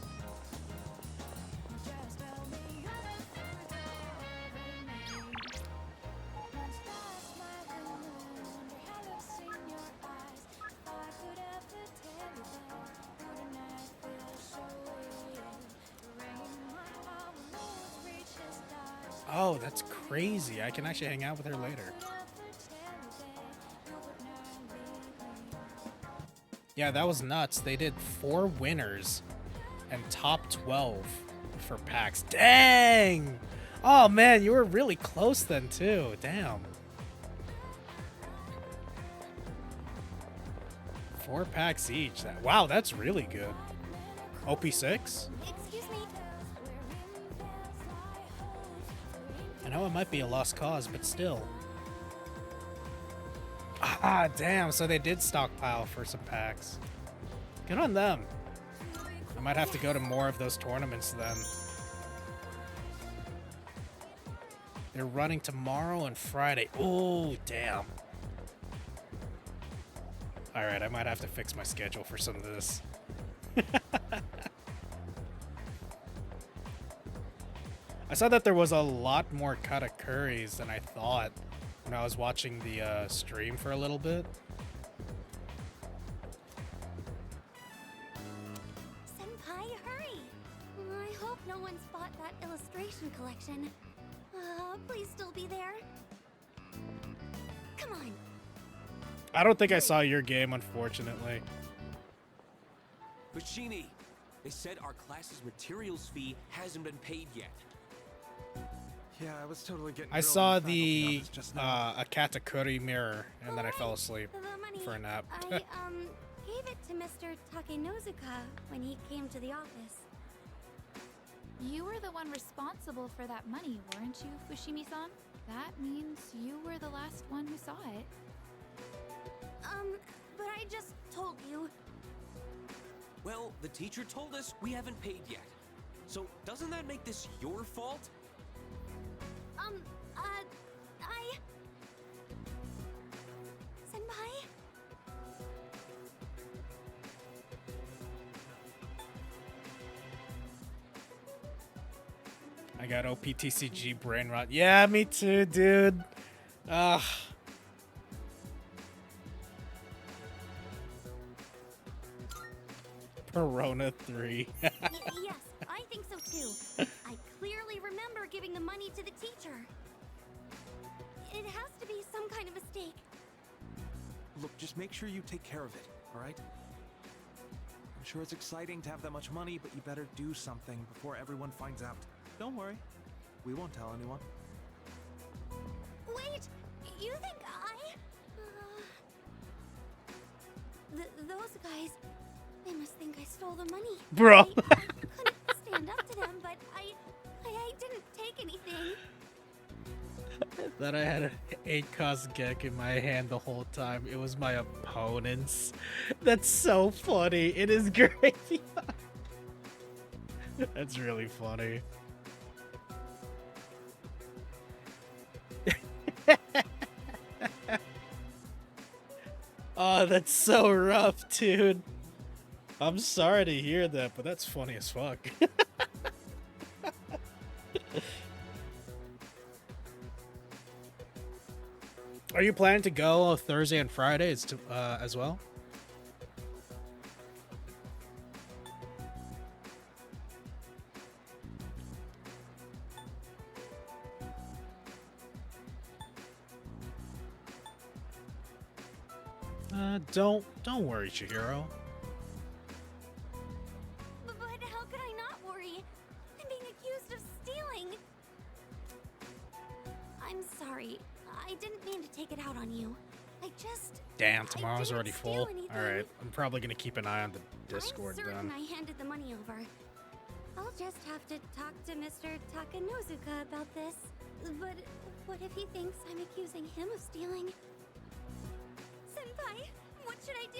S1: Oh, that's crazy. I can actually hang out with her later. Yeah, that was nuts. They did 4 winners and top 12 for packs. Dang! Oh, man, you were really close then, too. Damn. 4 packs each. Wow, that's really good. OP6?
S10: Excuse me.
S1: I know it might be a lost cause, but still. Ah, damn. So they did stockpile for some packs. Good on them. I might have to go to more of those tournaments then. They're running tomorrow and Friday. Oh, damn. Alright, I might have to fix my schedule for some of this. I saw that there was a lot more katakuris than I thought when I was watching the stream for a little bit.
S10: Senpai, hurry! I hope no one's bought that illustration collection. Please still be there. Come on.
S1: I don't think I saw your game, unfortunately.
S12: Bashini, they said our class's materials fee hasn't been paid yet.
S4: Yeah, I was totally getting.
S1: I saw the a katakuri mirror, and then I fell asleep
S10: The money.
S1: for a nap.
S10: I gave it to Mr. Takenozuka when he came to the office.
S13: You were the one responsible for that money, weren't you, Fushimi-san? That means you were the last one who saw it.
S10: But I just told you.
S12: Well, the teacher told us we haven't paid yet. So doesn't that make this your fault?
S10: Senpai?
S1: I got OPTCG brain rot. Yeah, me too, dude. Ugh. Corona 3.
S10: Yes, I think so too. I clearly remember giving the money to the teacher. It has to be some kind of mistake.
S4: Look, just make sure you take care of it, all right? I'm sure it's exciting to have that much money, but you better do something before everyone finds out. Don't worry. We won't tell anyone.
S10: Wait! You think those guys... They must think I stole the money.
S1: Bro.
S10: I couldn't stand up to them, but I didn't take anything.
S1: That I had an 8-cost Gek in my hand the whole time. It was my opponent's. That's so funny. It is great. That's really funny. Oh, that's so rough, dude. I'm sorry to hear that, but that's funny as fuck. Are you planning to go Thursday and Fridays as well? Don't worry, Chihiro.
S10: But how could I not worry? I'm being accused of stealing. I'm sorry. I didn't mean to take it out on you. I just...
S1: Damn, tomorrow's already full.
S10: anything.
S1: Alright, I'm probably gonna keep an eye on the Discord
S10: I'm certain
S1: then.
S10: I handed the money over. I'll just have to talk to Mr. Takenozuka about this. But what if he thinks I'm accusing him of stealing? Senpai, what should I do?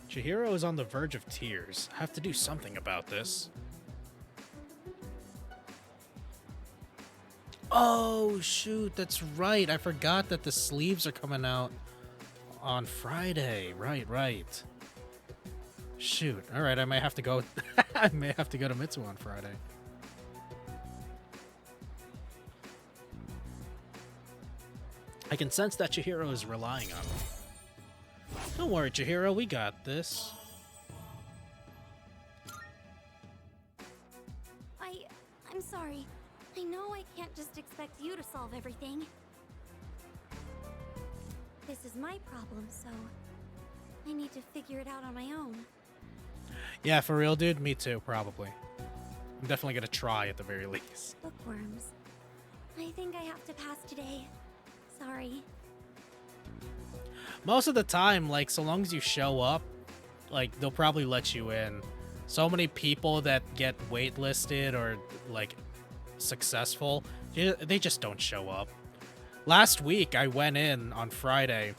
S1: Chihiro is on the verge of tears. I have to do something about this. Oh, shoot, that's right. I forgot that the sleeves are coming out on Friday. Right. Shoot. All right, I may have to go. I may have to go to Mitsu on Friday. I can sense that Chihiro is relying on me. Don't worry, Chihiro, we got this.
S10: I'm sorry. I know I can't just expect you to solve everything. This is my problem, so I need to figure it out on my own.
S1: Yeah, for real, dude. Me too, probably. I'm definitely gonna try at the very least.
S10: Bookworms. I think I have to pass today. Sorry.
S1: Most of the time, like, so long as you show up, like, they'll probably let you in. So many people that get waitlisted or, like, successful They just don't show up. Last week, I went in on Friday,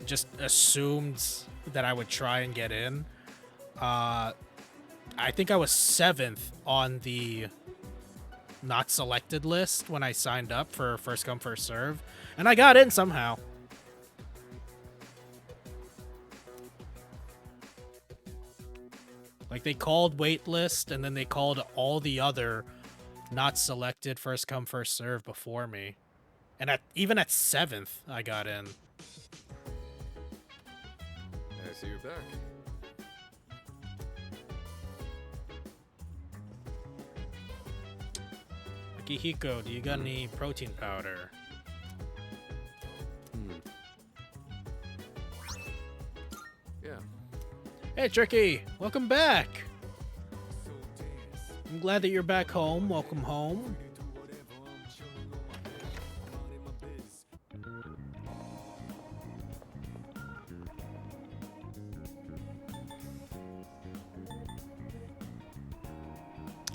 S1: just assumed that I would try and get in. I think I was 7th on the not selected list when I signed up for first come, first serve, and I got in somehow. Like, they called waitlist, and then they called all the other not selected first come, first serve before me. And even at 7th, I got in.
S11: I see you're back.
S1: Akihiko, do you got any protein powder?
S11: Yeah.
S1: Hey, Tricky! Welcome back! I'm glad that you're back home. Welcome home.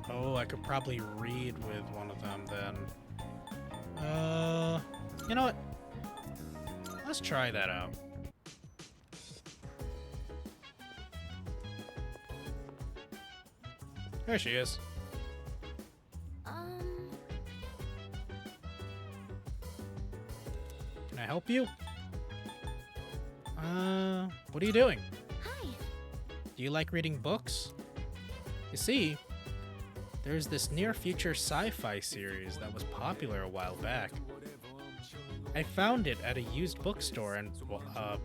S1: Oh, I could probably read with one of them then. You know what? Let's try that out. There she is. Can I help you? What are you doing?
S8: Hi.
S1: Do you like reading books? You see, there's this near-future sci-fi series that was popular a while back. I found it at a used bookstore and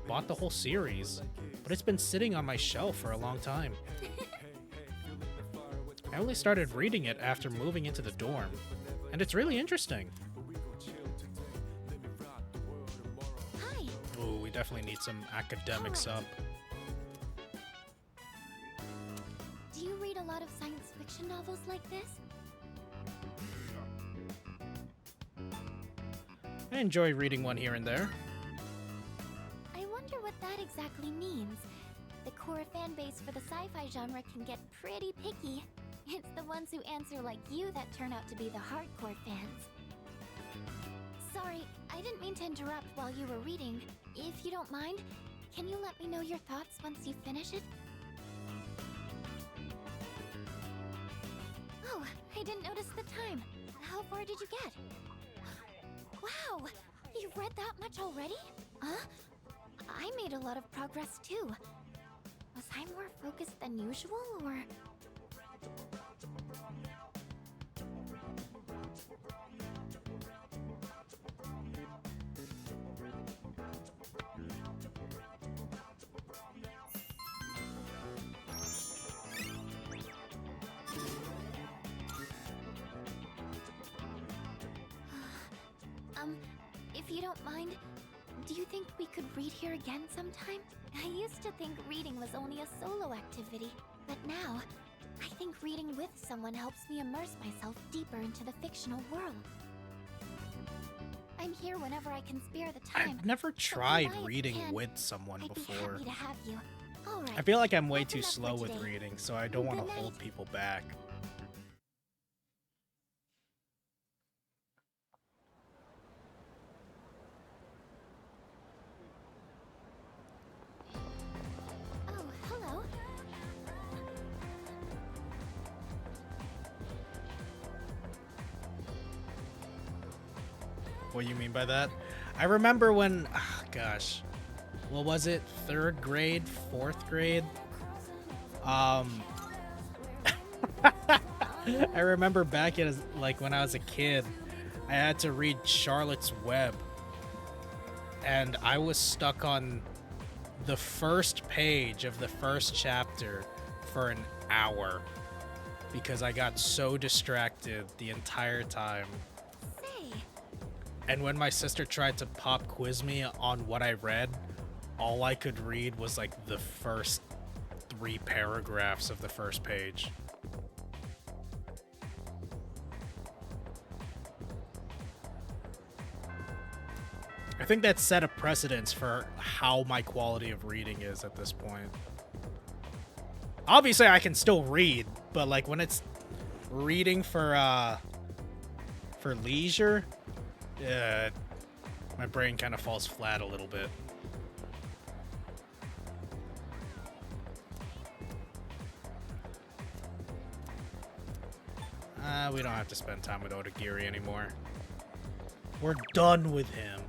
S1: bought the whole series, but it's been sitting on my shelf for a long time. I only started reading it after moving into the dorm, and it's really interesting.
S8: Hi.
S1: Ooh, we definitely need some academics up.
S8: Do you read a lot of science fiction novels like this?
S1: I enjoy reading one here and there.
S8: I wonder what that exactly means. The core fan base for the sci-fi genre can get pretty picky. It's the ones who answer like you that turn out to be the hardcore fans. Sorry, I didn't mean to interrupt while you were reading. If you don't mind, can you let me know your thoughts once you finish it? Oh, I didn't notice the time. How far did you get? Wow! You've read that much already? Huh? I made a lot of progress too. Was I more focused than usual, or...? If you don't mind, do you think we could read here again sometime? I used to think reading was only a solo activity, but now, I think reading with someone helps me immerse myself deeper into the fictional world. I'm here whenever I can spare the time.
S1: I've never tried reading with someone
S8: I'd
S1: before.
S8: be happy to have you. All right,
S1: I feel like I'm way
S8: that's
S1: too
S8: enough for
S1: slow with
S8: today.
S1: reading, so I don't want
S8: Good
S1: to
S8: night.
S1: hold people back.
S8: Oh, hello.
S1: What do you mean by that? I remember when, gosh, what was it? 3rd grade, 4th grade? I remember back at when I was a kid, I had to read Charlotte's Web, and I was stuck on the first page of the first chapter for an hour because I got so distracted the entire time. And when my sister tried to pop quiz me on what I read, all I could read was like the first 3 paragraphs of the first page. I think that set a precedence for how my quality of reading is at this point. Obviously, I can still read, but like when it's reading for For leisure, my brain kind of falls flat a little bit. We don't have to spend time with Odagiri anymore. We're done with him.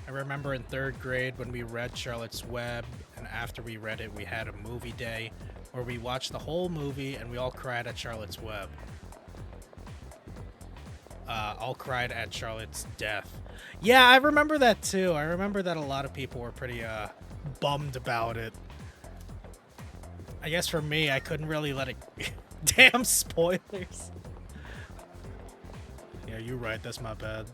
S1: I remember in 3rd grade when we read Charlotte's Web, and after we read it, we had a movie day where we watched the whole movie and we all cried at Charlotte's Web. All cried at Charlotte's death. Yeah, I remember that too. I remember that a lot of people were pretty bummed about it. I guess for me, I couldn't really let it... Damn spoilers. Yeah, you're right. That's my bad.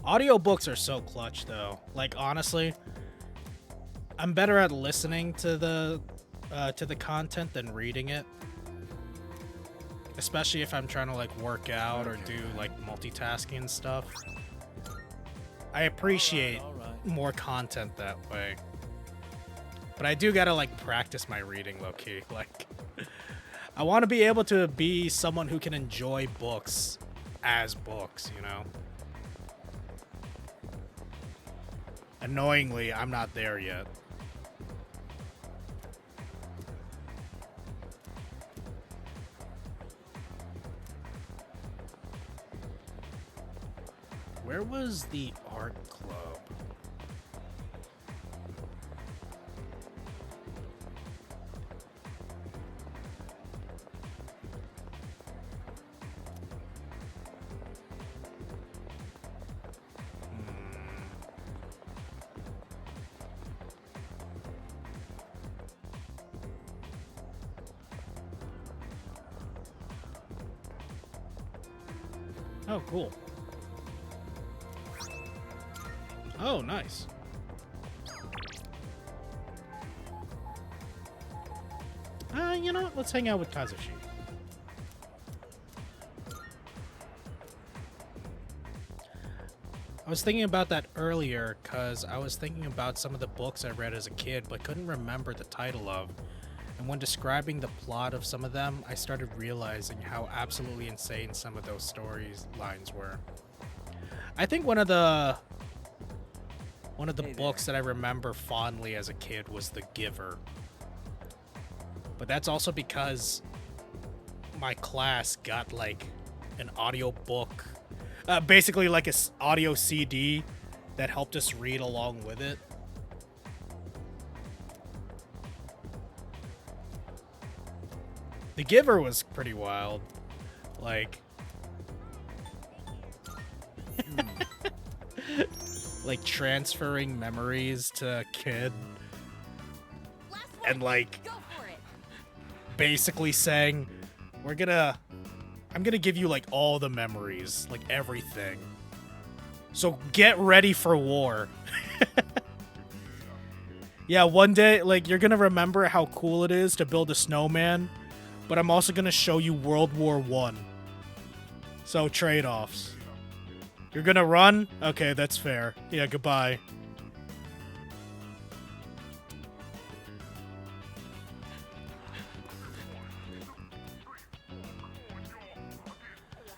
S1: Audiobooks are so clutch though. Like honestly, I'm better at listening to the content than reading it. Especially if I'm trying to like work out or do like multitasking and stuff. I appreciate more content that way. But I do gotta like practice my reading low-key. Like I want to be able to be someone who can enjoy books as books, you know? Annoyingly, I'm not there yet. Where was the art club? Oh, cool. Oh, nice. You know what? Let's hang out with Kazushi. I was thinking about that earlier because I was thinking about some of the books I read as a kid but couldn't remember the title of. And when describing the plot of some of them, I started realizing how absolutely insane some of those stories lines were. I think one of the books that I remember fondly as a kid was The Giver. But that's also because my class got like an audio book, basically like a audio CD that helped us read along with it. The Giver was pretty wild. Like... like transferring memories to a kid. And like... basically saying, I'm gonna give you like all the memories. Like everything. So get ready for war. Yeah, one day, like, you're gonna remember how cool it is to build a snowman. But I'm also going to show you World War I. So, trade-offs. You're going to run? Okay, that's fair. Yeah, goodbye.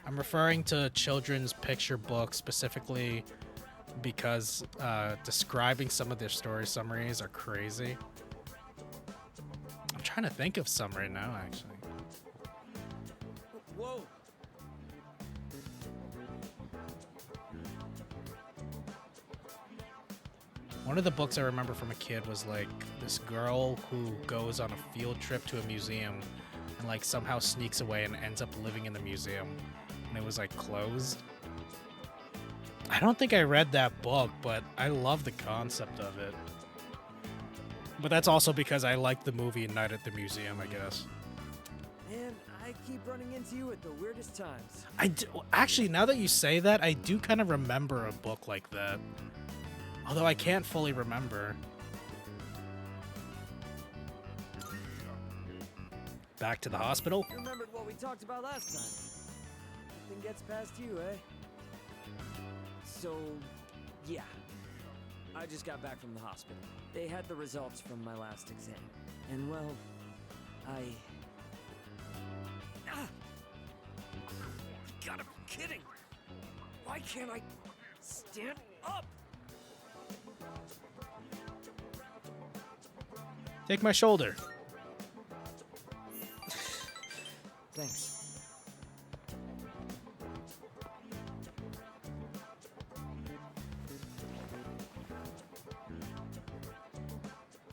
S1: I'm referring to children's picture books specifically because describing some of their story summaries are crazy. I'm trying to think of some right now, actually.
S7: Whoa!
S1: One of the books I remember from a kid was like this girl who goes on a field trip to a museum and like somehow sneaks away and ends up living in the museum. And it was like closed. I don't think I read that book, but I love the concept of it. But that's also because I like the movie Night at the Museum, I guess.
S14: Man, I keep running into you at the weirdest times.
S1: Actually, now that you say that, I do kind of remember a book like that. Although I can't fully remember. Back to the hospital.
S14: You remembered what we talked about last time. Nothing gets past you, eh? So, yeah. I just got back from the hospital. They had the results from my last exam. And well, Ah! You gotta be kidding! Why can't I stand up?
S1: Take my shoulder.
S14: Thanks.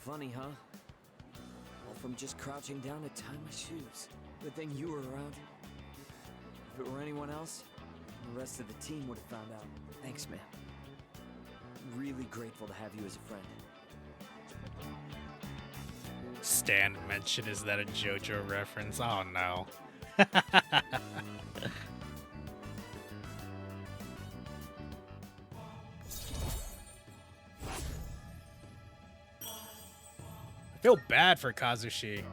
S14: Funny, huh? All from just crouching down to tie my shoes. Good thing you were around. If it were anyone else, the rest of the team would have found out. Thanks, man. Really grateful to have you as a friend.
S1: Stan mentioned, is that a JoJo reference? Oh no. I feel bad for Kazushi.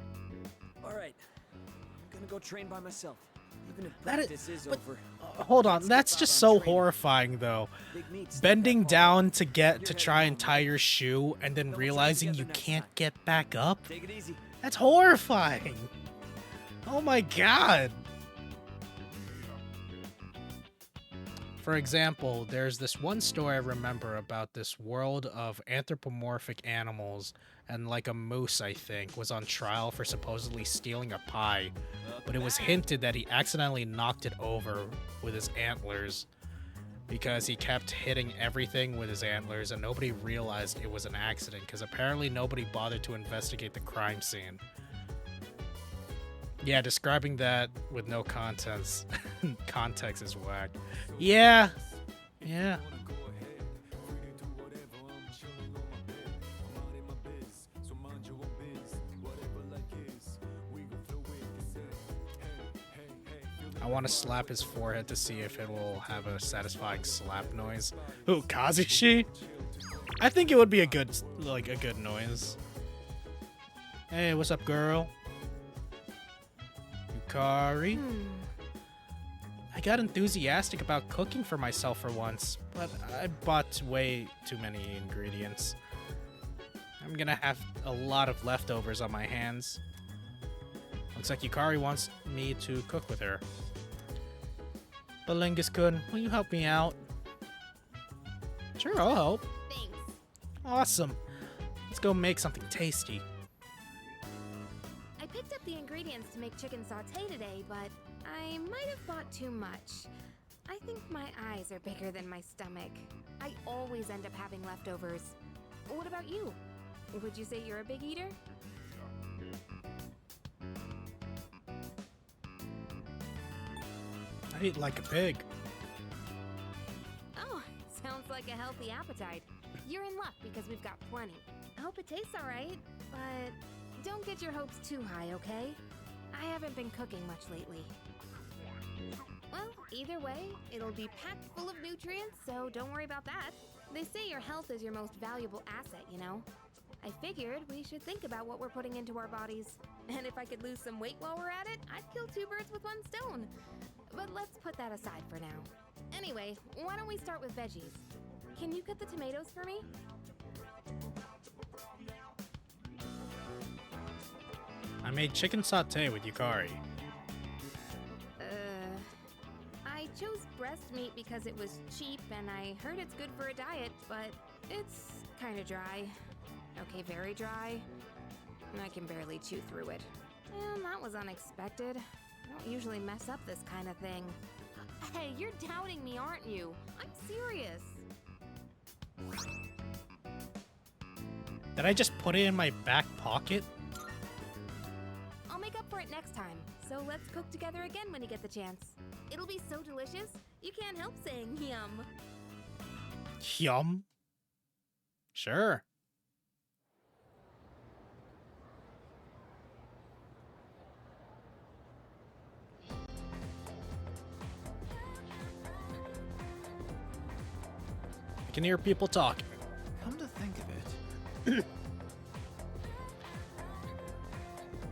S14: Alright. I'm gonna go train by myself. Even if
S1: That
S14: practice is over.
S1: Hold on, that's just so horrifying though. Bending down to try and tie your shoe and then realizing you can't get back up?
S14: Take it easy.
S1: That's horrifying. Oh my god. For example, there's this one story I remember about this world of anthropomorphic animals, and like a moose, I think, was on trial for supposedly stealing a pie, but it was hinted that he accidentally knocked it over with his antlers because he kept hitting everything with his antlers, and nobody realized it was an accident because apparently nobody bothered to investigate the crime scene. Yeah, describing that with no context is whack. Yeah. Yeah. I want to slap his forehead to see if it will have a satisfying slap noise. Ooh, Kazushi? I think it would be a good noise. Hey, what's up, girl? Yukari? I got enthusiastic about cooking for myself for once, but I bought way too many ingredients. I'm gonna have a lot of leftovers on my hands. Looks like Yukari wants me to cook with her. Balingus-kun, will you help me out? Sure, I'll help.
S2: Thanks.
S1: Awesome. Let's go make something tasty.
S2: I picked up the ingredients to make chicken sauté today, but I might have bought too much. I think my eyes are bigger than my stomach. I always end up having leftovers. What about you? Would you say you're a big eater?
S1: I eat like a pig.
S2: Oh, sounds like a healthy appetite. You're in luck because we've got plenty. I hope it tastes alright, but don't get your hopes too high, okay? I haven't been cooking much lately. Well, either way, it'll be packed full of nutrients, so don't worry about that. They say your health is your most valuable asset, you know? I figured we should think about what we're putting into our bodies. And if I could lose some weight while we're at it, I'd kill two birds with one stone. But let's put that aside for now. Anyway, why don't we start with veggies? Can you cut the tomatoes for me?
S1: I made chicken sauté with Yukari.
S2: I chose breast meat because it was cheap and I heard it's good for a diet, but it's kind of dry. Okay, very dry. I can barely chew through it. And that was unexpected. I don't usually mess up this kind of thing. Hey, you're doubting me, aren't you? I'm serious.
S1: Did I just put it in my back pocket?
S2: I'll make up for it next time. So let's cook together again when you get the chance. It'll be so delicious, you can't help saying yum.
S1: Yum. Sure. I can hear people talking.
S7: think of it.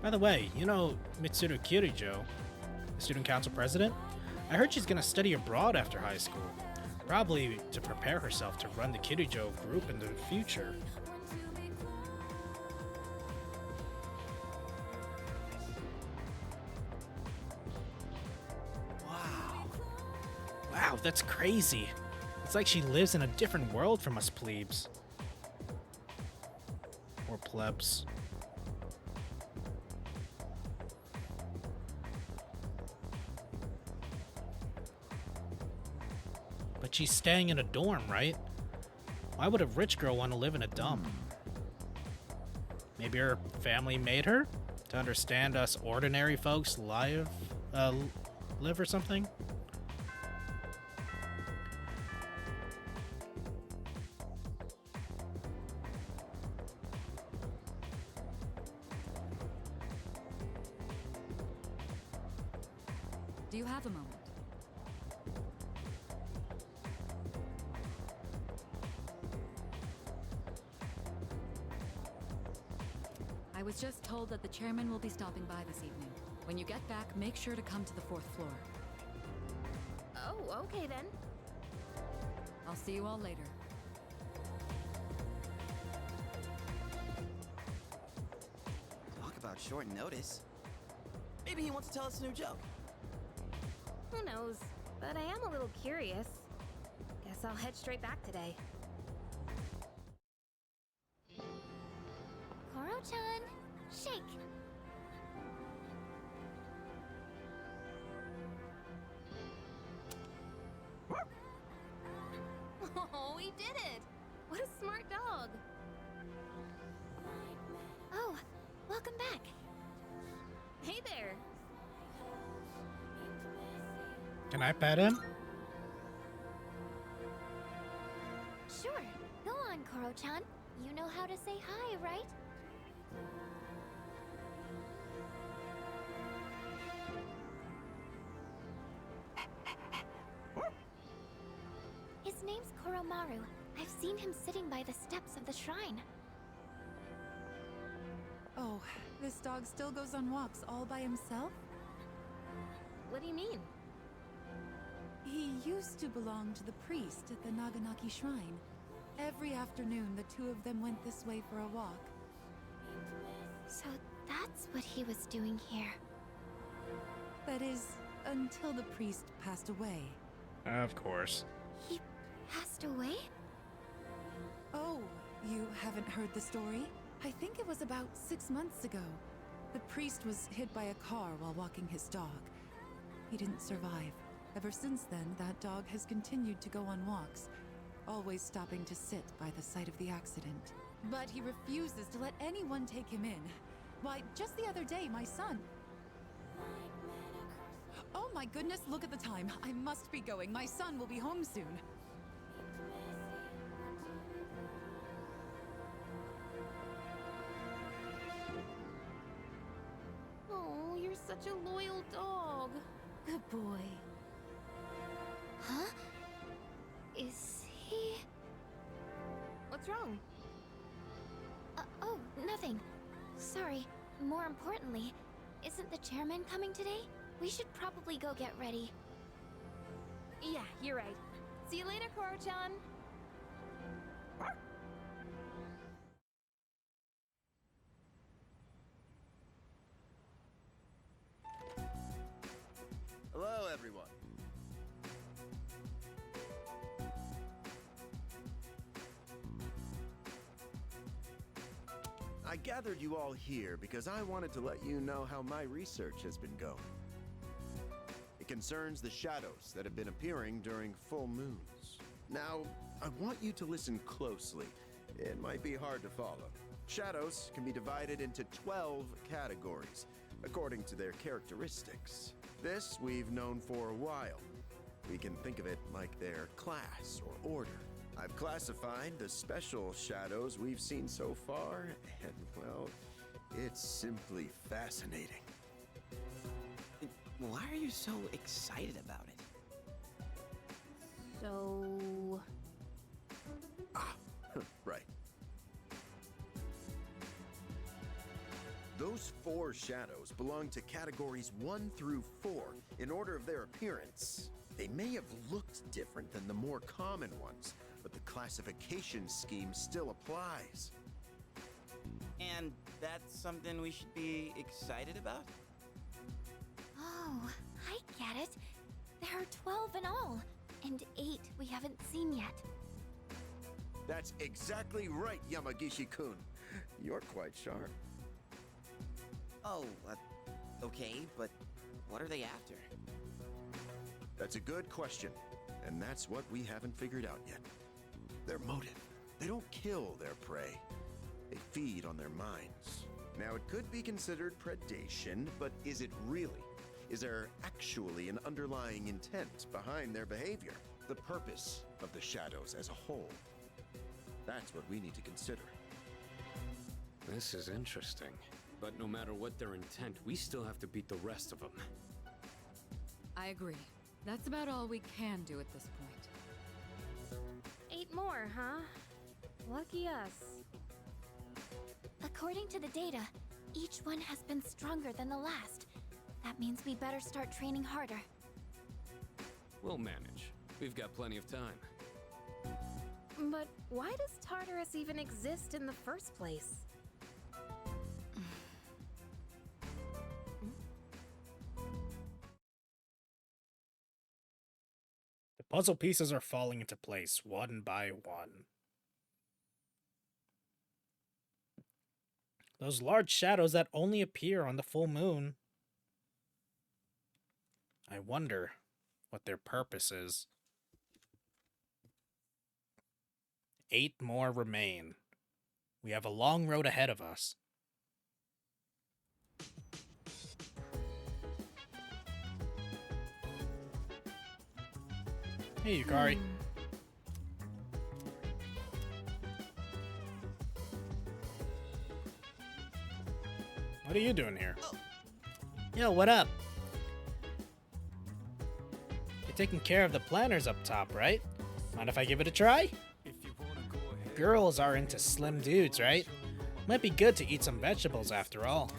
S1: By the way, you know Mitsuru Kirijo, the student council president? I heard she's gonna study abroad after high school. Probably to prepare herself to run the Kirijo group in the future. Wow, that's crazy. It's like she lives in a different world from us plebes. Or plebs. But she's staying in a dorm, right? Why would a rich girl want to live in a dump? Maybe her family made her to understand us ordinary folks live or something?
S5: Do you have a moment? I was just told that the chairman will be stopping by this evening. When you get back, make sure to come to the 4th floor.
S2: Oh, okay then.
S5: I'll see you all later.
S7: Talk about short notice. Maybe he wants to tell us a new joke.
S2: Who knows? But I am a little curious. Guess I'll head straight back today.
S8: Koro-chan, shake.
S2: Oh, he did it! What a smart dog!
S8: Oh, welcome back.
S2: Hey there!
S1: Can I pet him?
S8: Sure, go on, Koro-chan. You know how to say hi, right? His name's Koromaru. I've seen him sitting by the steps of the shrine.
S15: Oh, this dog still goes on walks all by himself?
S2: What do you mean?
S15: He used to belong to the priest at the Naganaki Shrine. Every afternoon, the two of them went this way for a walk.
S8: So that's what he was doing here.
S15: That is, until the priest passed away.
S1: Of course.
S8: He passed away?
S15: Oh, you haven't heard the story? I think it was about 6 months ago. The priest was hit by a car while walking his dog. He didn't survive. Ever since then, that dog has continued to go on walks, always stopping to sit by the site of the accident. But he refuses to let anyone take him in. Why, just the other day, my son... Oh my goodness, look at the time. I must be going. My son will be home soon.
S2: Oh, you're such a loyal dog. Good boy.
S8: Huh? Is he...
S2: What's wrong?
S8: Oh, nothing. Sorry. More importantly, isn't the chairman coming today? We should probably go get ready.
S2: Yeah, you're right. See you later, Koro-chan.
S16: Hello, everyone. I gathered you all here because I wanted to let you know how my research has been going. It concerns the shadows that have been appearing during full moons. Now, I want you to listen closely. It might be hard to follow. Shadows can be divided into 12 categories, according to their characteristics. This we've known for a while. We can think of it like their class or order. I've classified the special shadows we've seen so far, and well, it's simply fascinating.
S7: Why are you so excited about it?
S2: So...
S16: Right. Those 4 shadows belong to categories 1 through 4 in order of their appearance. They may have looked different than the more common ones, but the classification scheme still applies.
S7: And that's something we should be excited about?
S8: Oh, I get it. There are 12 in all, and 8 we haven't seen yet.
S16: That's exactly right, Yamagishi-kun. You're quite sharp.
S7: Oh, okay, but what are they after?
S16: That's a good question, and that's what we haven't figured out yet. Their motive. They don't kill their prey. They feed on their minds. Now, it could be considered predation, but is it really? Is there actually an underlying intent behind their behavior? The purpose of the shadows as a whole? That's what we need to consider.
S11: This is interesting. But no matter what their intent, we still have to beat the rest of them.
S5: I agree. That's about all we can do at this point.
S2: 8 more, huh? Lucky us.
S8: According to the data, each one has been stronger than the last. That means we better start training harder.
S11: We'll manage. We've got plenty of time.
S2: But why does Tartarus even exist in the first place?
S1: The puzzle pieces are falling into place one by one. Those large shadows that only appear on the full moon. I wonder what their purpose is. 8 more remain. We have a long road ahead of us. Hey, Yukari. What are you doing here? Yo, what up? You're taking care of the planners up top, right? Mind if I give it a try? Girls are into slim dudes, right? Might be good to eat some vegetables after all.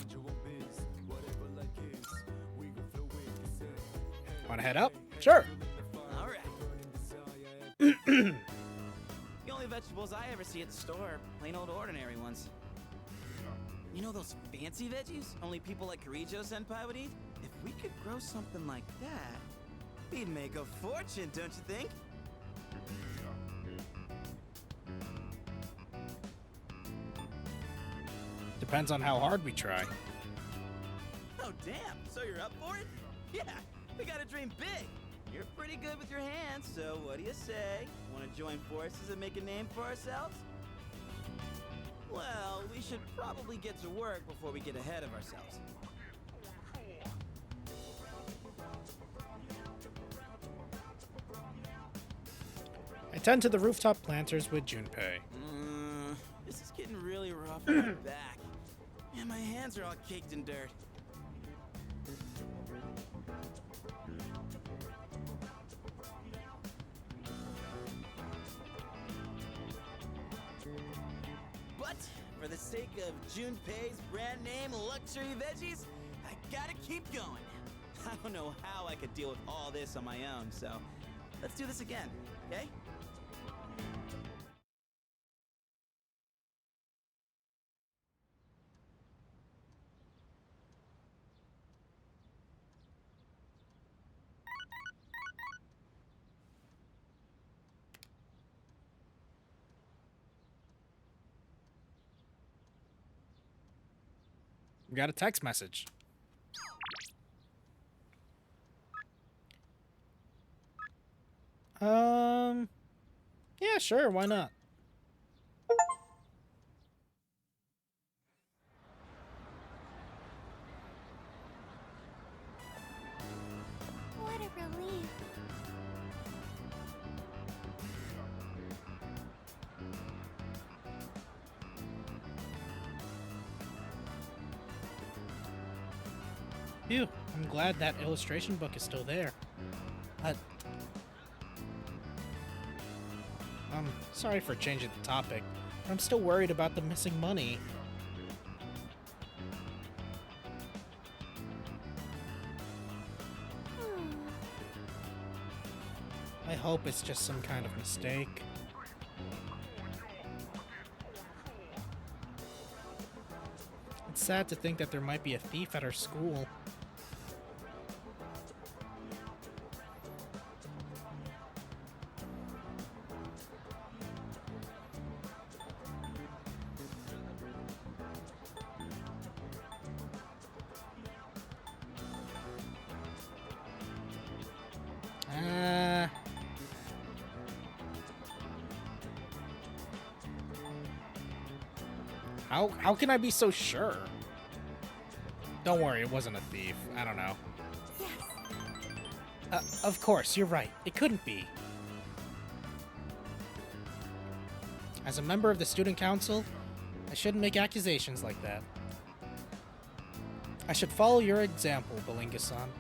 S1: Wanna head up? Sure.
S7: Alright. The only vegetables I ever see at the store are plain old ordinary ones. You know those fancy veggies only people like Kirijo-senpai would eat? If we could grow something like that, we'd make a fortune, don't you think?
S1: Depends on how hard we try.
S7: Oh, damn. So you're up for it? Yeah, we gotta dream big. You're pretty good with your hands, so what do you say? Want to join forces and make a name for ourselves? Well, we should probably get to work before we get ahead of ourselves.
S1: I tend to the rooftop planters with Junpei.
S7: This is getting really rough on my back. Man, my hands are all caked in dirt. But for the sake of Junpei's brand name luxury veggies, I gotta keep going. I don't know how I could deal with all this on my own, so let's do this again, okay?
S1: We got a text message. Yeah, sure, why not?
S8: What a relief.
S1: Phew, I'm glad that illustration book is still there. Sorry for changing the topic, but I'm still worried about the missing money. hope it's just some kind of mistake. It's sad to think that there might be a thief at our school. How can I be so sure? Don't worry, it wasn't a thief. I don't know. Yes. Of course, you're right. It couldn't be. As a member of the student council, I shouldn't make accusations like that. I should follow your example, Belinga-san.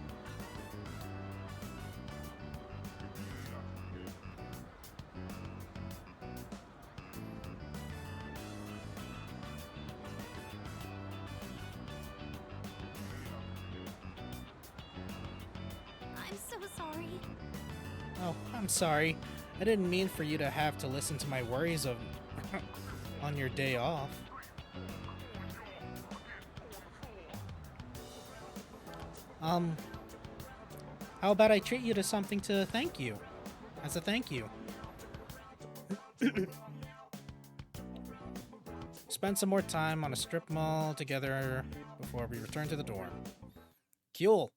S1: I'm sorry. I didn't mean for you to have to listen to my worries of on your day off. How about I treat you to something to thank you? As a thank you. Spend some more time on a strip mall together before we return to the dorm. Cool.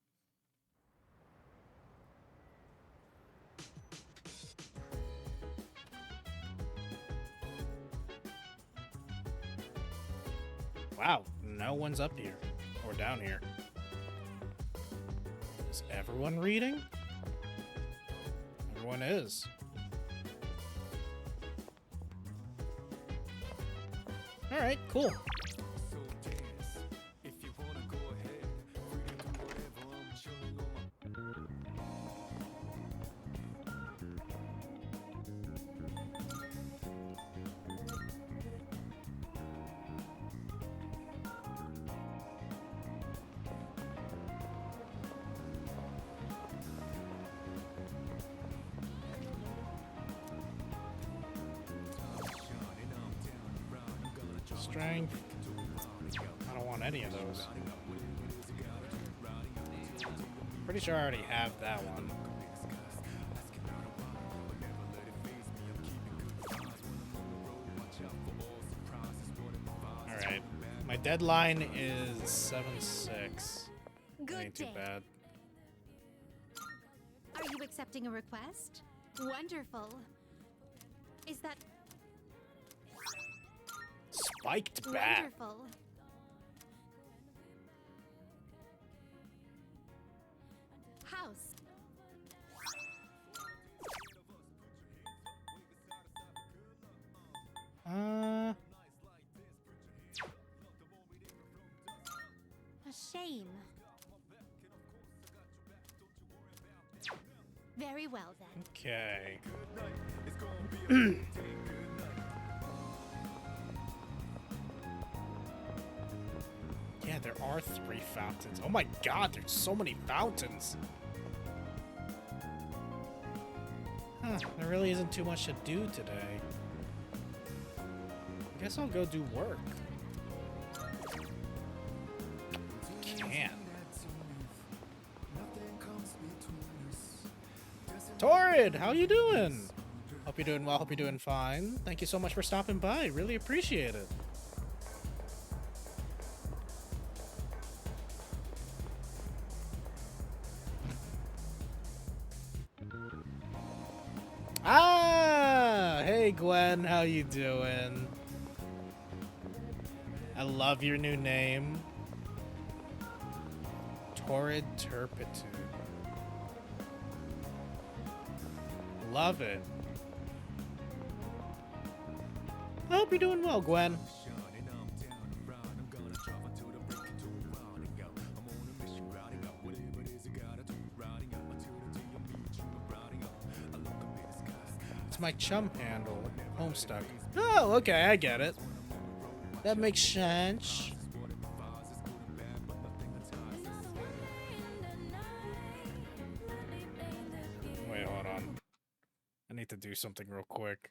S1: Wow, no one's up here. Or down here. Is everyone reading? Everyone is. Alright, cool. Strength. I don't want any of those. Pretty sure I already have that one. Alright. My deadline is 7/6. Ain't too bad.
S10: Are you accepting a request? Wonderful. Is that
S1: Spiked bat.
S10: wonderful? House. A shame. Very well then.
S1: Okay. Yeah, there are 3 fountains. Oh my god, there's so many fountains. Huh, there really isn't too much to do today. Guess I'll go do work. Can't. Torrid, how you doing? Hope you're doing well, hope you're doing fine. Thank you so much for stopping by. Really appreciate it. Ah! Hey Gwen, how you doing? I love your new name. Torrid Turpitude. Love it. I hope you're doing well, Gwen. It's my chum handle, Homestuck. Oh, okay, I get it. That makes sense. Wait, hold on. do something real quick.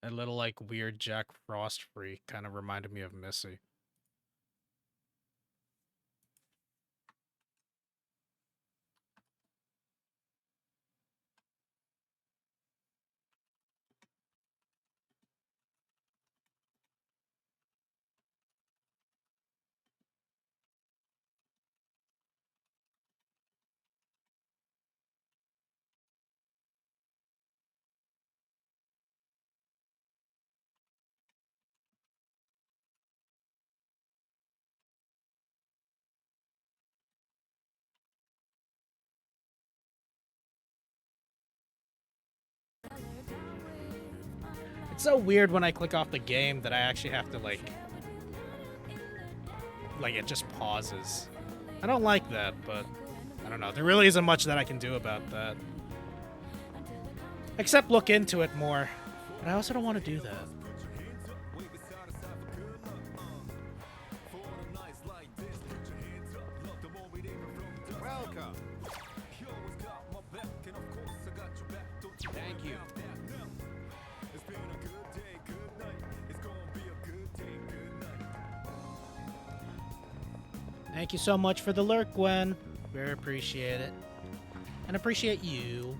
S1: A little like weird Jack Frost freak kind of reminded me of Missy. It's so weird when I click off the game that I actually have to like it just pauses. I don't like that, but I don't know. There really isn't much that I can do about that. Except look into it more. But I also don't want to do that.
S16: Welcome.
S3: Thank you.
S1: Thank you so much for the lurk, Gwen. Very appreciate it. And appreciate you.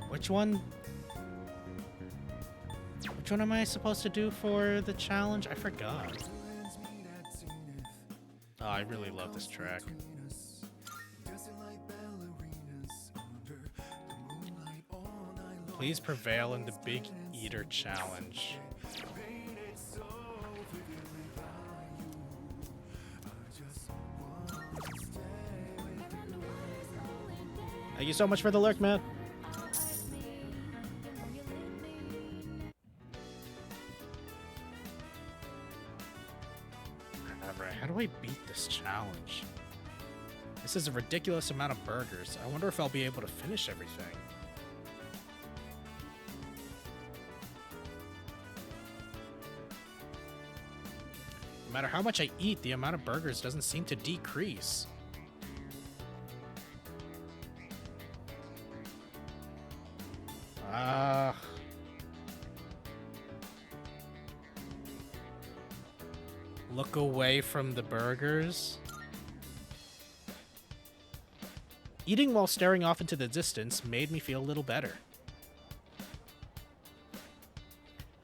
S1: Which one? Which one am I supposed to do for the challenge? I forgot. Oh, I really love this track. Please prevail in the Big Eater Challenge. Thank you so much for the lurk, man. Alright, how do I beat this challenge? This is a ridiculous amount of burgers. I wonder if I'll be able to finish everything. No matter how much I eat, the amount of burgers doesn't seem to decrease. Look away from the burgers. Eating while staring off into the distance made me feel a little better.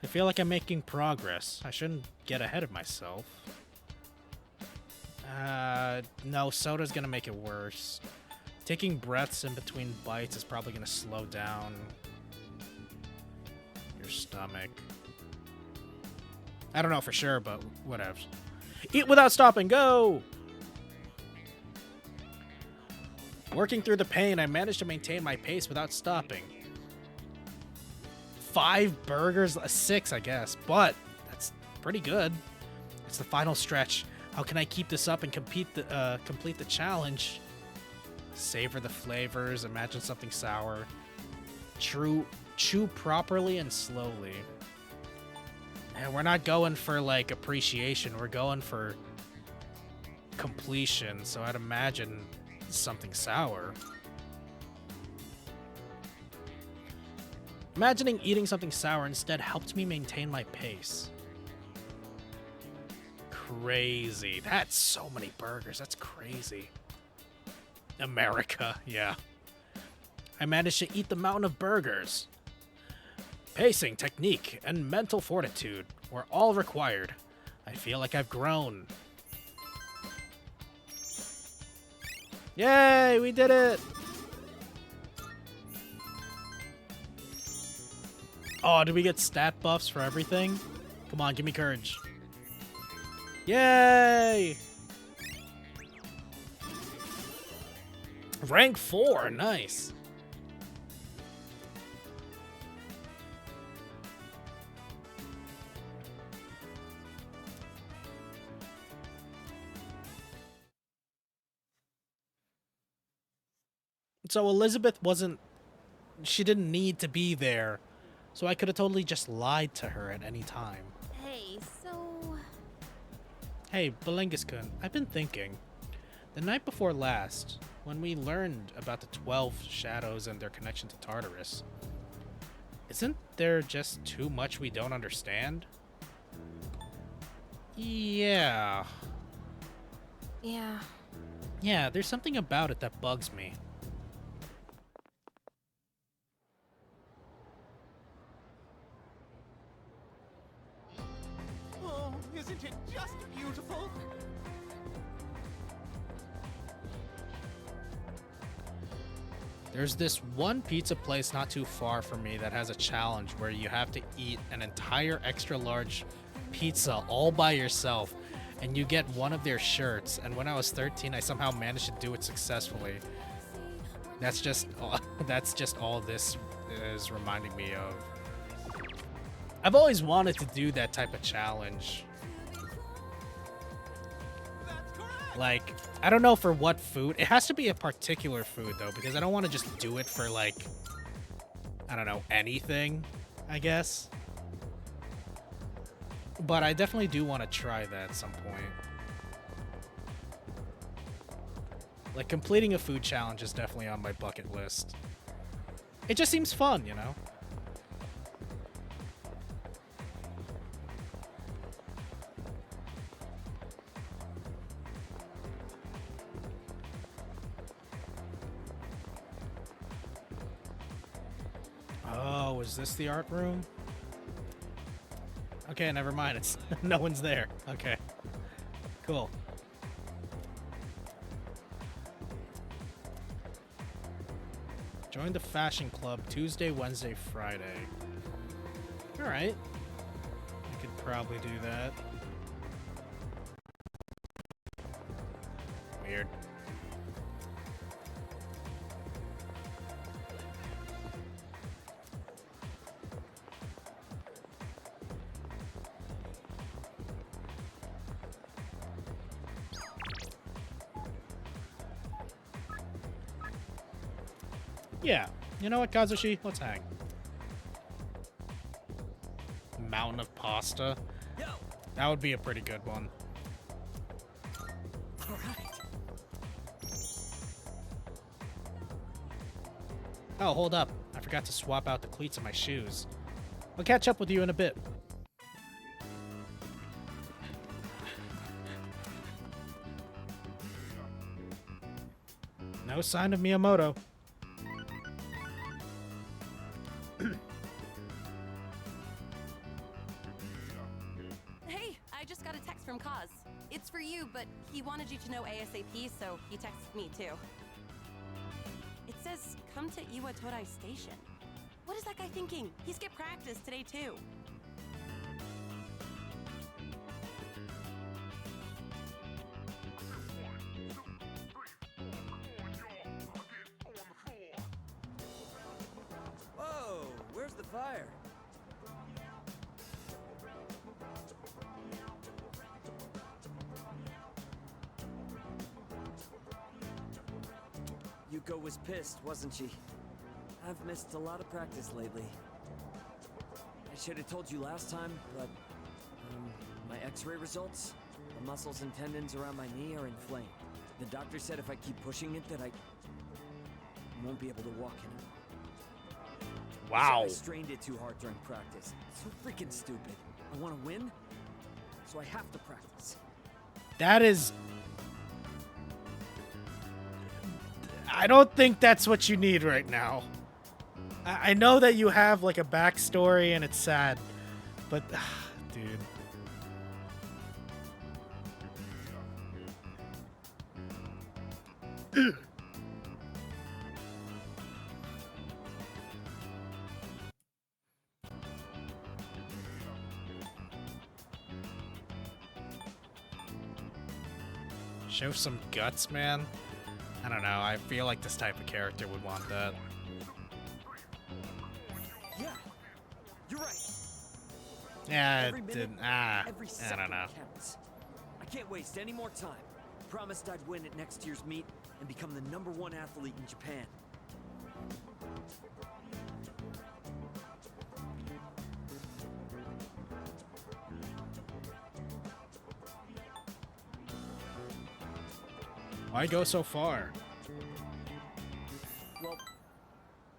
S1: I feel like I'm making progress. I shouldn't get ahead of myself. No, soda's gonna make it worse. Taking breaths in between bites is probably gonna slow down your stomach. I don't know for sure, but whatever. Eat without stopping, go! Working through the pain, I managed to maintain my pace without stopping. 5 burgers, 6, I guess, but that's pretty good. It's the final stretch. How can I keep this up and complete the challenge? Savor the flavors, imagine something sour. Chew properly and slowly. And we're not going for, like, appreciation. We're going for completion. So I'd imagine something sour. Imagining eating something sour instead helped me maintain my pace. Crazy. That's so many burgers. That's crazy. America, yeah. I managed to eat the mountain of burgers. Pacing, technique, and mental fortitude were all required. I feel like I've grown. Yay, we did it! Oh, did we get stat buffs for everything? Come on, give me courage. Yay! Rank 4, nice. So Elizabeth wasn't she didn't need to be there. So I could have totally just lied to her at any time.
S2: Hey, so...
S1: Hey, Belengus-kun, I've been thinking. The night before last, when we learned about the 12 shadows and their connection to Tartarus, isn't there just too much we don't understand? Yeah.
S2: Yeah.
S1: Yeah, there's something about it that bugs me.
S7: Oh, isn't it just beautiful?
S1: There's this one pizza place not too far from me that has a challenge where you have to eat an entire extra large pizza all by yourself, and you get one of their shirts. And when I was 13, I somehow managed to do it successfully. That's just all this is reminding me of. I've always wanted to do that type of challenge. Like, I don't know for what food. It has to be a particular food, though, because I don't want to just do it for, like, I don't know, anything, I guess. But I definitely do want to try that at some point. Like, completing a food challenge is definitely on my bucket list. It just seems fun, you know? Oh, is this the art room? Okay, never mind. It's no one's there. Okay. Cool. Join the fashion club Tuesday, Wednesday, Friday. All right. I could probably do that. Weird. Yeah. You know what, Kazushi? Let's hang. Mountain of pasta. That would be a pretty good one.
S14: All right.
S1: Oh, hold up. I forgot to swap out the cleats of my shoes. I'll catch up with you in a bit. No sign of Miyamoto.
S17: Hey, I just got a text from Kaz. It's for you, but he wanted you to know ASAP, so he texted me too. It says, come to Iwatorai Station. What is that guy thinking? He skipped practice today too.
S14: Whoa, where's the fire? Yuko was pissed, wasn't she? I've missed a lot of practice lately. I should have told you last time, but my x-ray results, the muscles and tendons around my knee are inflamed. The doctor said if I keep pushing it that I won't be able to walk anymore.
S1: Wow.
S14: So I strained it too hard during practice. So freaking stupid. I want to win, so I have to practice.
S1: That is... I don't think that's what you need right now. I know that you have, like, a backstory and it's sad, but... dude. Show some guts, man. I don't know. I feel like this type of character would want that.
S14: Yeah, you're right.
S1: Yeah,
S14: Every
S1: it
S14: minute,
S1: didn't.
S14: every
S1: I
S14: second
S1: don't know.
S14: counts. I can't waste any more time. Promised I'd win at next year's meet and become the #1 athlete in Japan.
S1: Why go so far?
S14: Well,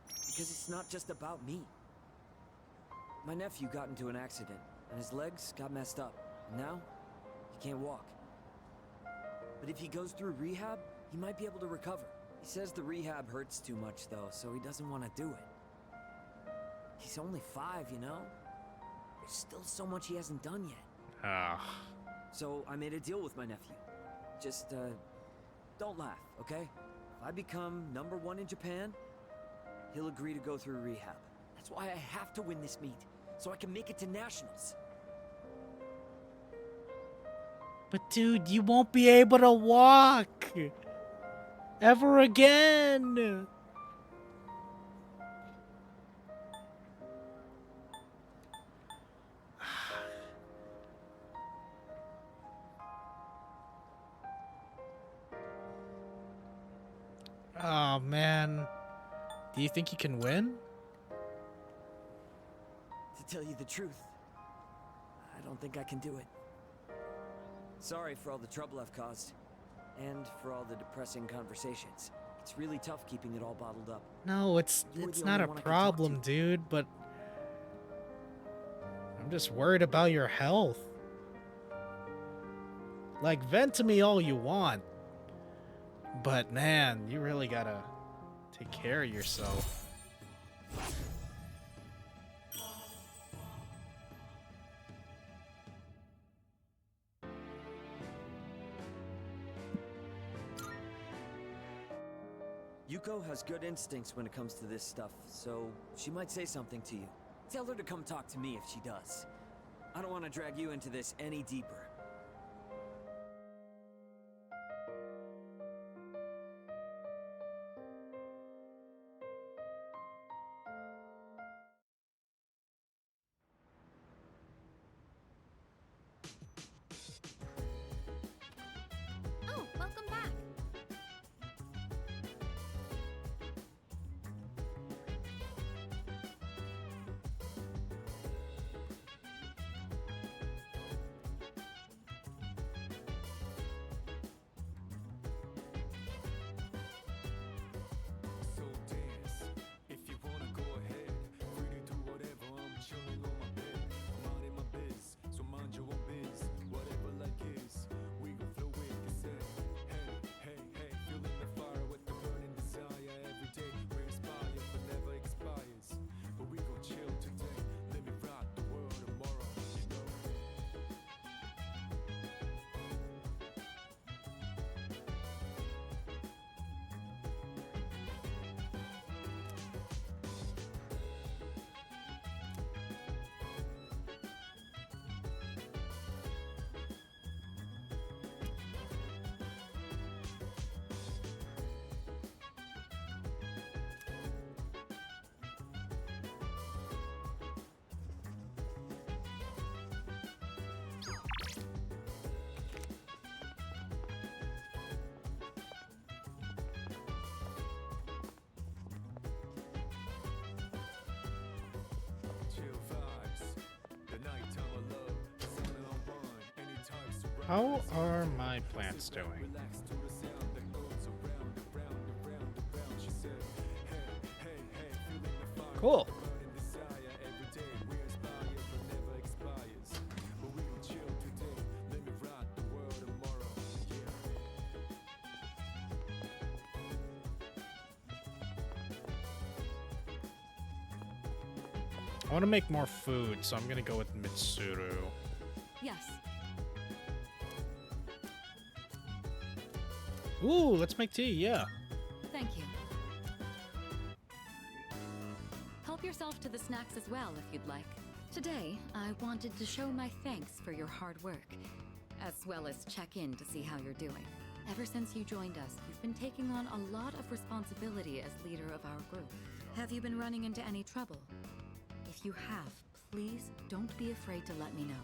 S14: because it's not just about me. My nephew got into an accident, and his legs got messed up. And now, he can't walk. But if he goes through rehab, he might be able to recover. He says the rehab hurts too much, though, so he doesn't want to do it. He's only 5, you know? There's still so much he hasn't done yet.
S1: Ah.
S14: So I made a deal with my nephew. Just, don't laugh, okay? If I become #1 in Japan, he'll agree to go through rehab. That's why I have to win this meet, so I can make it to nationals.
S1: But dude, you won't be able to walk ever again. Oh man. Do you think you can win?
S14: To tell you the truth, I don't think I can do it. Sorry for all the trouble I've caused, and for all the depressing conversations. It's really tough keeping it all bottled up.
S1: No, it's
S14: You were the
S1: not
S14: only
S1: a
S14: one I could talk
S1: problem,
S14: to.
S1: dude, but I'm just worried about your health. Like, vent to me all you want, but man, you really gotta take care of yourself.
S14: Yuko has good instincts when it comes to this stuff, so she might say something to you. Tell her to come talk to me if she does. I don't want to drag you into this any deeper.
S2: Oh, welcome back.
S18: So dance, if you wanna go ahead. Free to do whatever, I'm chilling on my bed. I'm out in my biz, so mind your own biz. Whatever like is, we gon' throw it, they say. Hey, hey, hey, feeling the fire with the burning desire. Every day we inspire, but never expires. But we gon' chill today, let me rock the world tomorrow, you know. Chill vibes, the nighttime of love, the sun on one, anytime surround.
S1: How are my plants doing?
S18: Relax to the sound that goes around, around, around, around. She said, hey, hey, hey, feeling the fire.
S1: Cool.
S18: Burning desire every day. We inspire, but never expires. But we gon' chill today. Let me rock the world tomorrow. Yeah.
S1: I want to make more food, so I'm gonna go with Mitsuru.
S5: Yes.
S1: Ooh, let's make tea, yeah.
S5: Thank you. Help yourself to the snacks as well if you'd like. Today, I wanted to show my thanks for your hard work, as well as check in to see how you're doing. Ever since you joined us, you've been taking on a lot of responsibility as leader of our group. Have you been running into any trouble? If you have, please don't be afraid to let me know.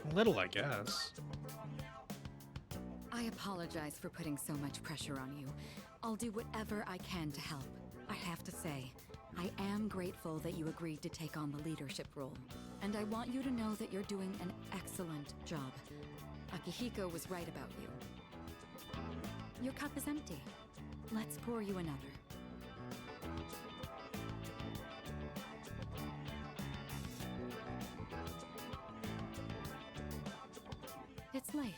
S1: A little, I guess.
S5: I apologize for putting so much pressure on you. I'll do whatever I can to help. I have to say, I am grateful that you agreed to take on the leadership role. And I want you to know that you're doing an excellent job. Akihiko was right about you. Your cup is empty. Let's pour you another. It's late.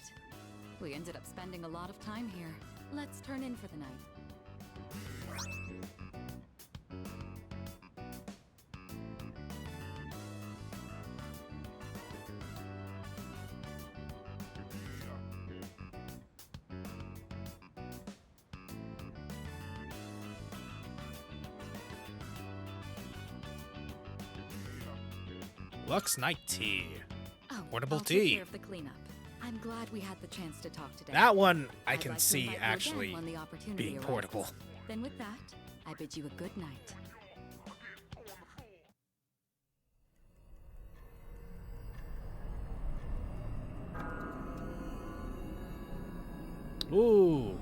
S5: We ended up spending a lot of time here. Let's turn in for the night.
S1: Lux Night Tea.
S5: Oh,
S1: Portable
S5: I'll take
S1: tea.
S5: care of the cleanup. I'm glad we had the chance to talk today.
S1: That one I
S5: I'd
S1: can
S5: like to
S1: see
S5: invite you again
S1: actually
S5: when the opportunity
S1: being
S5: arises.
S1: portable.
S5: Then with that, I bid you a good night.
S1: Ooh.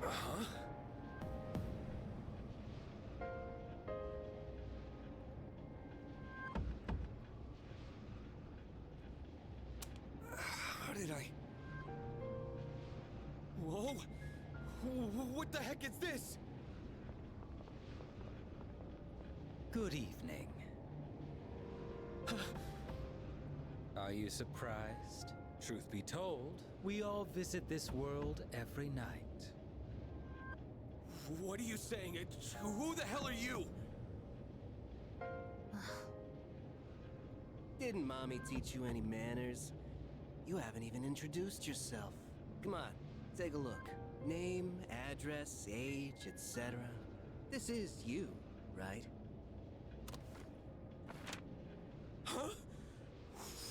S12: Huh? How did I... Whoa! What the heck is this?
S3: Good evening. Are you surprised? Truth be told, we all visit this world every night.
S12: What are you saying? Who the hell are you?
S7: Didn't Mommy teach you any manners? You haven't even introduced yourself. Come on, take a look. Name, address, age, etc. This is you, right?
S12: Huh?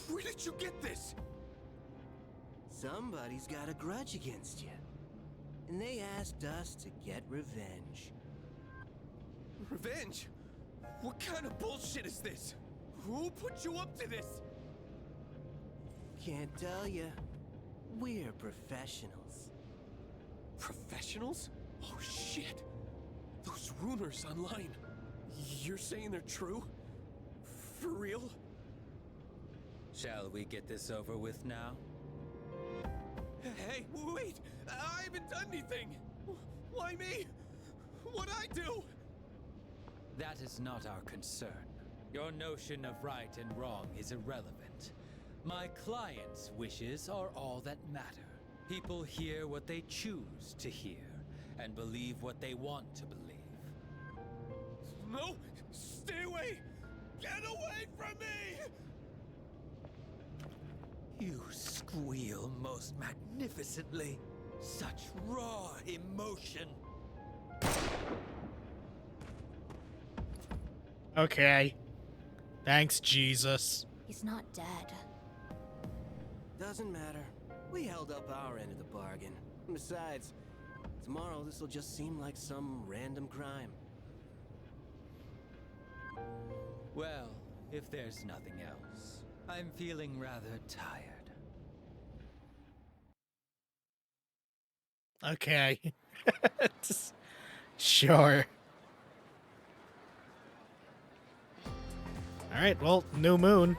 S12: Where did you get this?
S7: Somebody's got a grudge against you. And they asked us to get revenge.
S12: Revenge? What kind of bullshit is this? Who put you up to this?
S7: Can't tell you. We're professionals.
S12: Professionals? Oh shit. Those rumors online. You're saying they're true? For real?
S3: Shall we get this over with now?
S12: Hey, wait! I haven't done anything! Why me? What'd I do?
S3: That is not our concern. Your notion of right and wrong is irrelevant. My client's wishes are all that matter. People hear what they choose to hear, and believe what they want to believe.
S12: No! Stay away! Get away from me!
S3: You squeal most magnificently. Such raw emotion.
S1: Okay. Thanks, Jesus.
S8: He's not dead.
S7: Doesn't matter. We held up our end of the bargain. Besides, tomorrow this'll just seem like some random crime.
S3: Well, if there's nothing else, I'm feeling rather tired.
S1: Okay. Sure. Alright, well, new moon.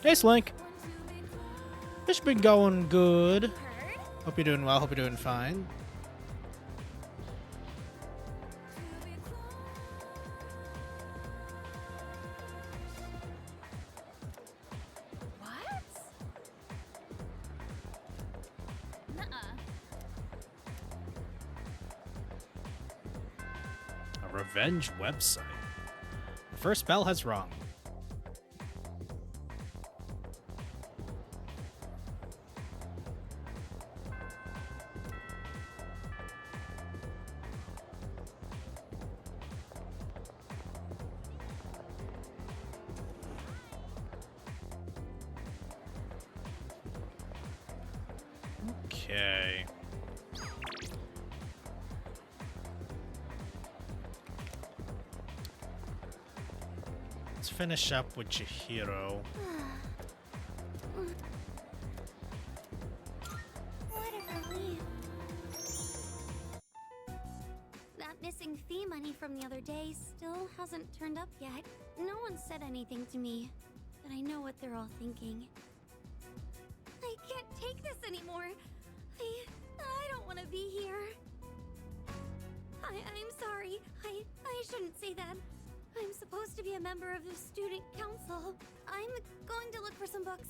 S1: Hey, Slink. It's been going good. Hope you're doing well. Hope you're doing fine.
S13: What? Nuh-uh.
S1: A revenge website. The first bell has rung. Okay. Let's finish up with Chihiro.
S8: What a relief. That missing fee money from the other day still hasn't turned up yet. No one said anything to me, but I know what they're all thinking. I can't take this anymore. I don't want to be here. I'm sorry. I shouldn't say that. I'm supposed to be a member of the student council. I'm going to look for some books.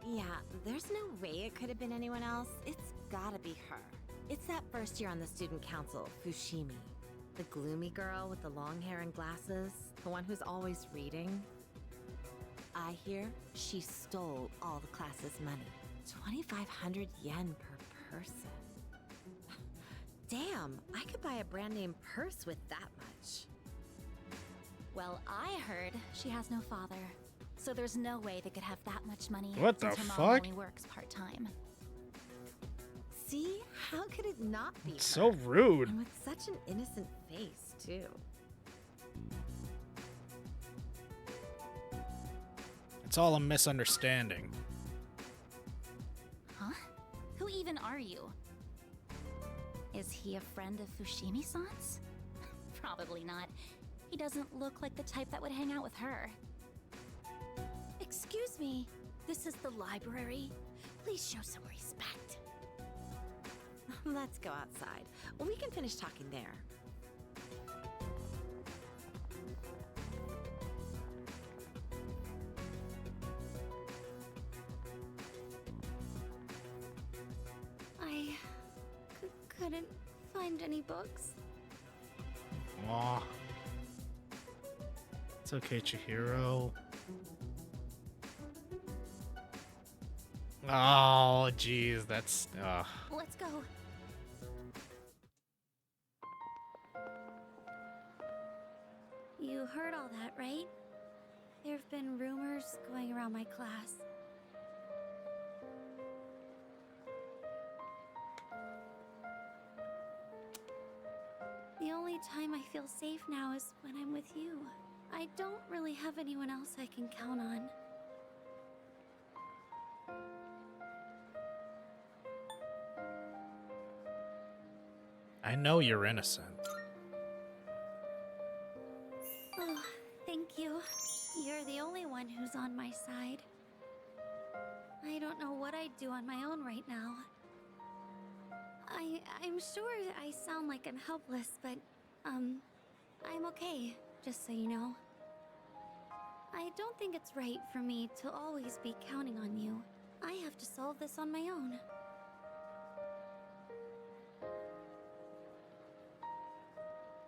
S10: Yeah, there's no way it could have been anyone else. It's gotta be her. It's that first year on the student council, Fushimi. The gloomy girl with the long hair and glasses, the one who's always reading. I hear she stole all the class's money. 2,500 yen per person. Damn, I could buy a brand name purse with that much.
S19: Well, I heard she has no father, so there's no way they could have that much money.
S1: What the
S19: since her mom
S1: fuck?
S19: only works part-time.
S10: See? How could it not be her?
S1: So rude.
S10: And with such an innocent face, too.
S1: It's all a misunderstanding.
S19: Huh? Who even are you? Is he a friend of Fushimi-san's? Probably not. He doesn't look like the type that would hang out with her. Excuse me, this is the library. Please show some respect.
S10: Let's go outside. We can finish talking there.
S8: I couldn't find any books.
S1: Aw. It's okay, Chihiro. Oh, jeez, that's...
S19: Let's go.
S8: You heard all that, right? There have been rumors going around my class. The only time I feel safe now is when I'm with you. I don't really have anyone else I can count on.
S1: I know you're innocent.
S8: Oh, thank you. You're the only one who's on my side. I don't know what I'd do on my own right now. I'm sure I sound like I'm helpless, but, I'm okay, just so you know. I don't think it's right for me to always be counting on you. I have to solve this on my own.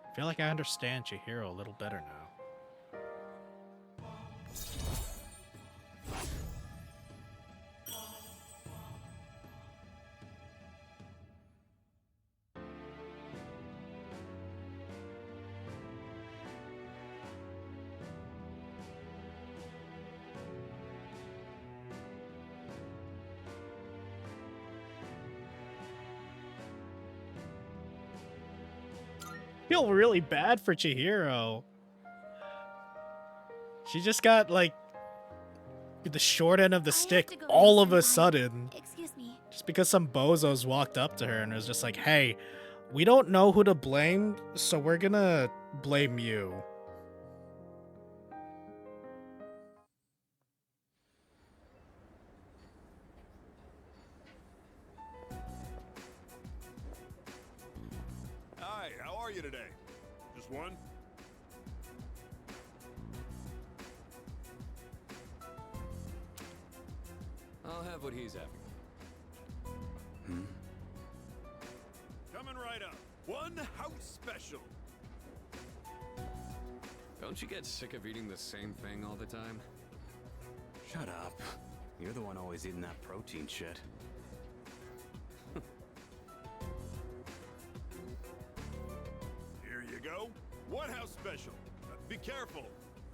S1: I feel like I understand Chihiro a little better now. Feel really bad for Chihiro. She just got like the short end of the stick all of a sudden.
S8: Excuse me.
S1: Just because some bozos walked up to her and was just like, hey, we don't know who to blame, so we're gonna blame you.
S20: Hi, how are you today? Just one?
S11: I'll have what he's having.
S20: Coming right up. One house special.
S11: Don't you get sick of eating the same thing all the time?
S21: Shut up. You're the one always eating that protein shit.
S20: Here you go. One house special. Be careful.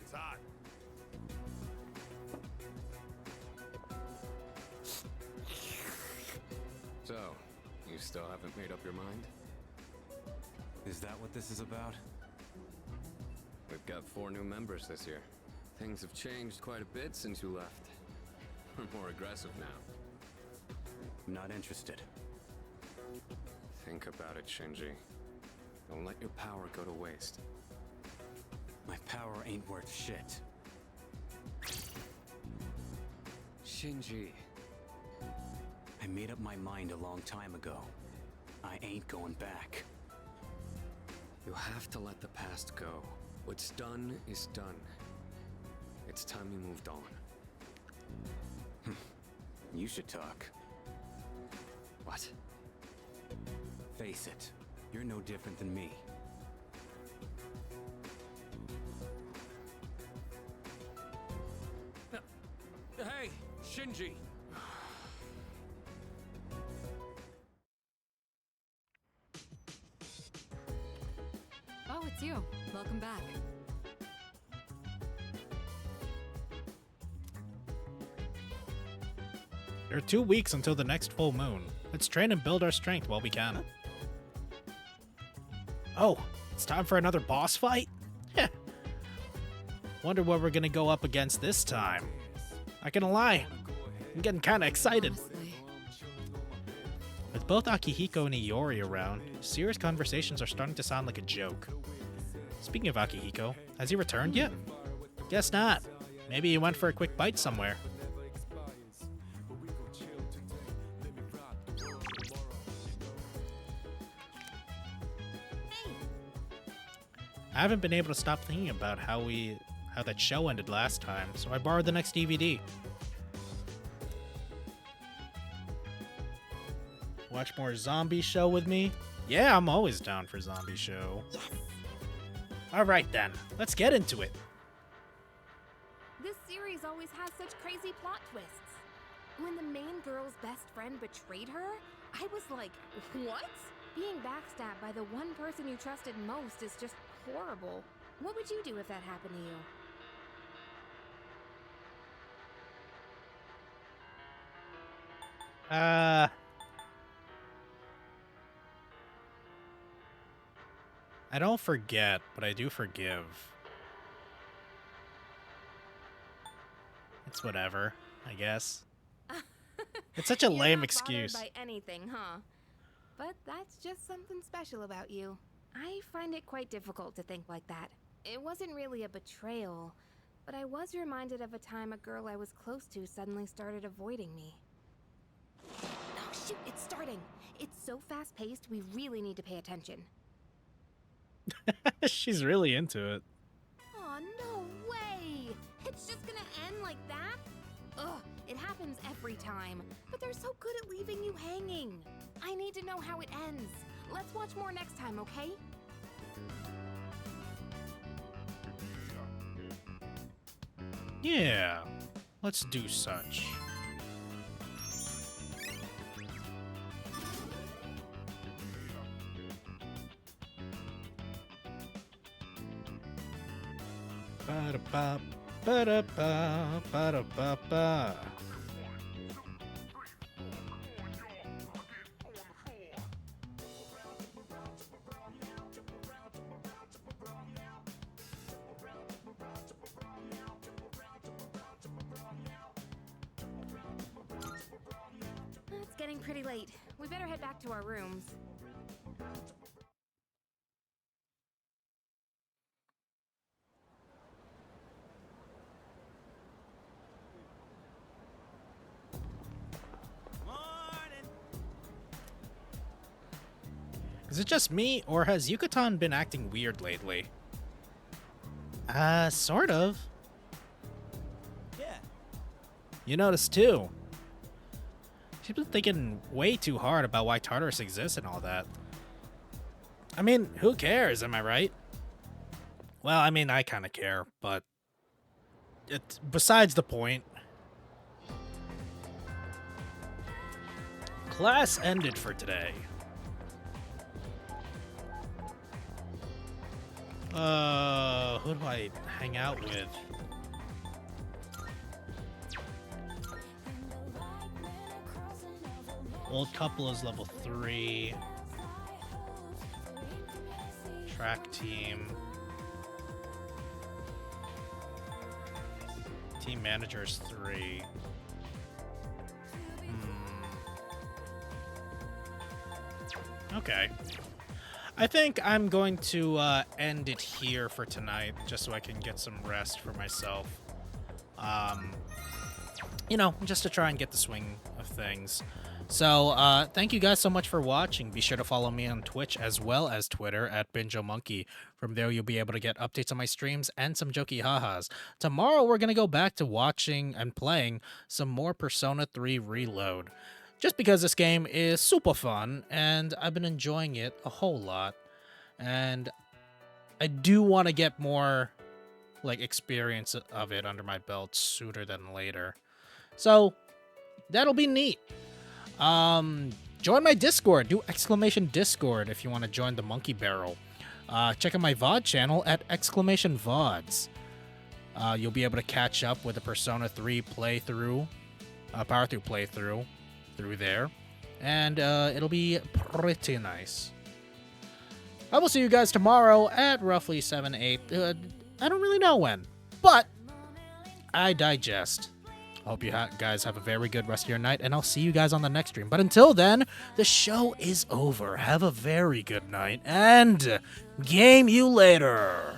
S20: It's hot.
S11: So, you still haven't made up your mind?
S21: Is that what this is about?
S11: We've got 4 new members this year. Things have changed quite a bit since you left. We're more aggressive now.
S21: Not interested.
S11: Think about it, Shinji. Don't let your power go to waste.
S21: My power ain't worth shit.
S11: Shinji.
S21: I made up my mind a long time ago. I ain't going back.
S11: You have to let the past go. What's done is done. It's time you moved on.
S21: You should talk.
S11: What?
S21: Face it, you're no different than me.
S12: Hey, Shinji.
S5: Oh, it's you. Welcome back.
S1: There are 2 weeks until the next full moon. Let's train and build our strength while we can. Oh, it's time for another boss fight? Heh. Wonder what we're gonna go up against this time. Not gonna lie, I'm getting kinda excited.
S5: Honestly.
S1: With both Akihiko and Iori around, serious conversations are starting to sound like a joke. Speaking of Akihiko, has he returned yet? Guess not. Maybe he went for a quick bite somewhere. I haven't been able to stop thinking about how that show ended last time, so I borrowed the next DVD. Watch more zombie show with me? Yeah, I'm always down for zombie show.
S2: Yes!
S1: Alright then, let's get into it.
S2: This series always has such crazy plot twists. When the main girl's best friend betrayed her, I was like, what? Being backstabbed by the one person you trusted most is just horrible. What would you do if that happened to you?
S1: I don't forget, but I do forgive. It's whatever, I guess. It's such a
S2: You're
S1: lame
S2: not
S1: excuse.
S2: bothered by anything, huh? But that's just something special about you. I find it quite difficult to think like that. It wasn't really a betrayal, but I was reminded of a time a girl I was close to suddenly started avoiding me. Oh shoot, it's starting! It's so fast-paced, we really need to pay attention.
S1: She's really into it.
S2: Aw, no way! It's just gonna end like that? Ugh, it happens every time. But they're so good at leaving you hanging. I need to know how it ends. Let's watch more next time, okay?
S1: Yeah, let's do such. Ba-da-ba, ba-da-ba, ba-da-ba-ba.
S2: It's getting pretty late. We better head back to our rooms.
S1: Is it just me, or has Yucatan been acting weird lately? Sort of.
S7: Yeah.
S1: You noticed too. She's been thinking way too hard about why Tartarus exists and all that. I mean, who cares, am I right? Well, I mean, I kind of care, but it's besides the point. Class ended for today. who do I hang out with? Old couple is level 3. Track team. Team manager's 3. Okay. I think I'm going to end it here for tonight, just so I can get some rest for myself. You know, just to try and get the swing of things. So, thank you guys so much for watching. Be sure to follow me on Twitch as well as Twitter at Binjo Monkey. From there, you'll be able to get updates on my streams and some jokey hahas. Tomorrow, we're going to go back to watching and playing some more Persona 3 Reload. Just because this game is super fun, and I've been enjoying it a whole lot. And I do want to get more, like, experience of it under my belt sooner than later. So, that'll be neat. Join my Discord. Do !Discord if you want to join the Monkey Barrel. Check out my VOD channel at !VODs. You'll be able to catch up with the Persona 3 playthrough, power through playthrough through there. And it'll be pretty nice. I will see you guys tomorrow at roughly 7, 8. I don't really know when, but I digest. Hope you guys have a very good rest of your night, and I'll see you guys on the next stream. But until then, the show is over. Have a very good night, and game you later.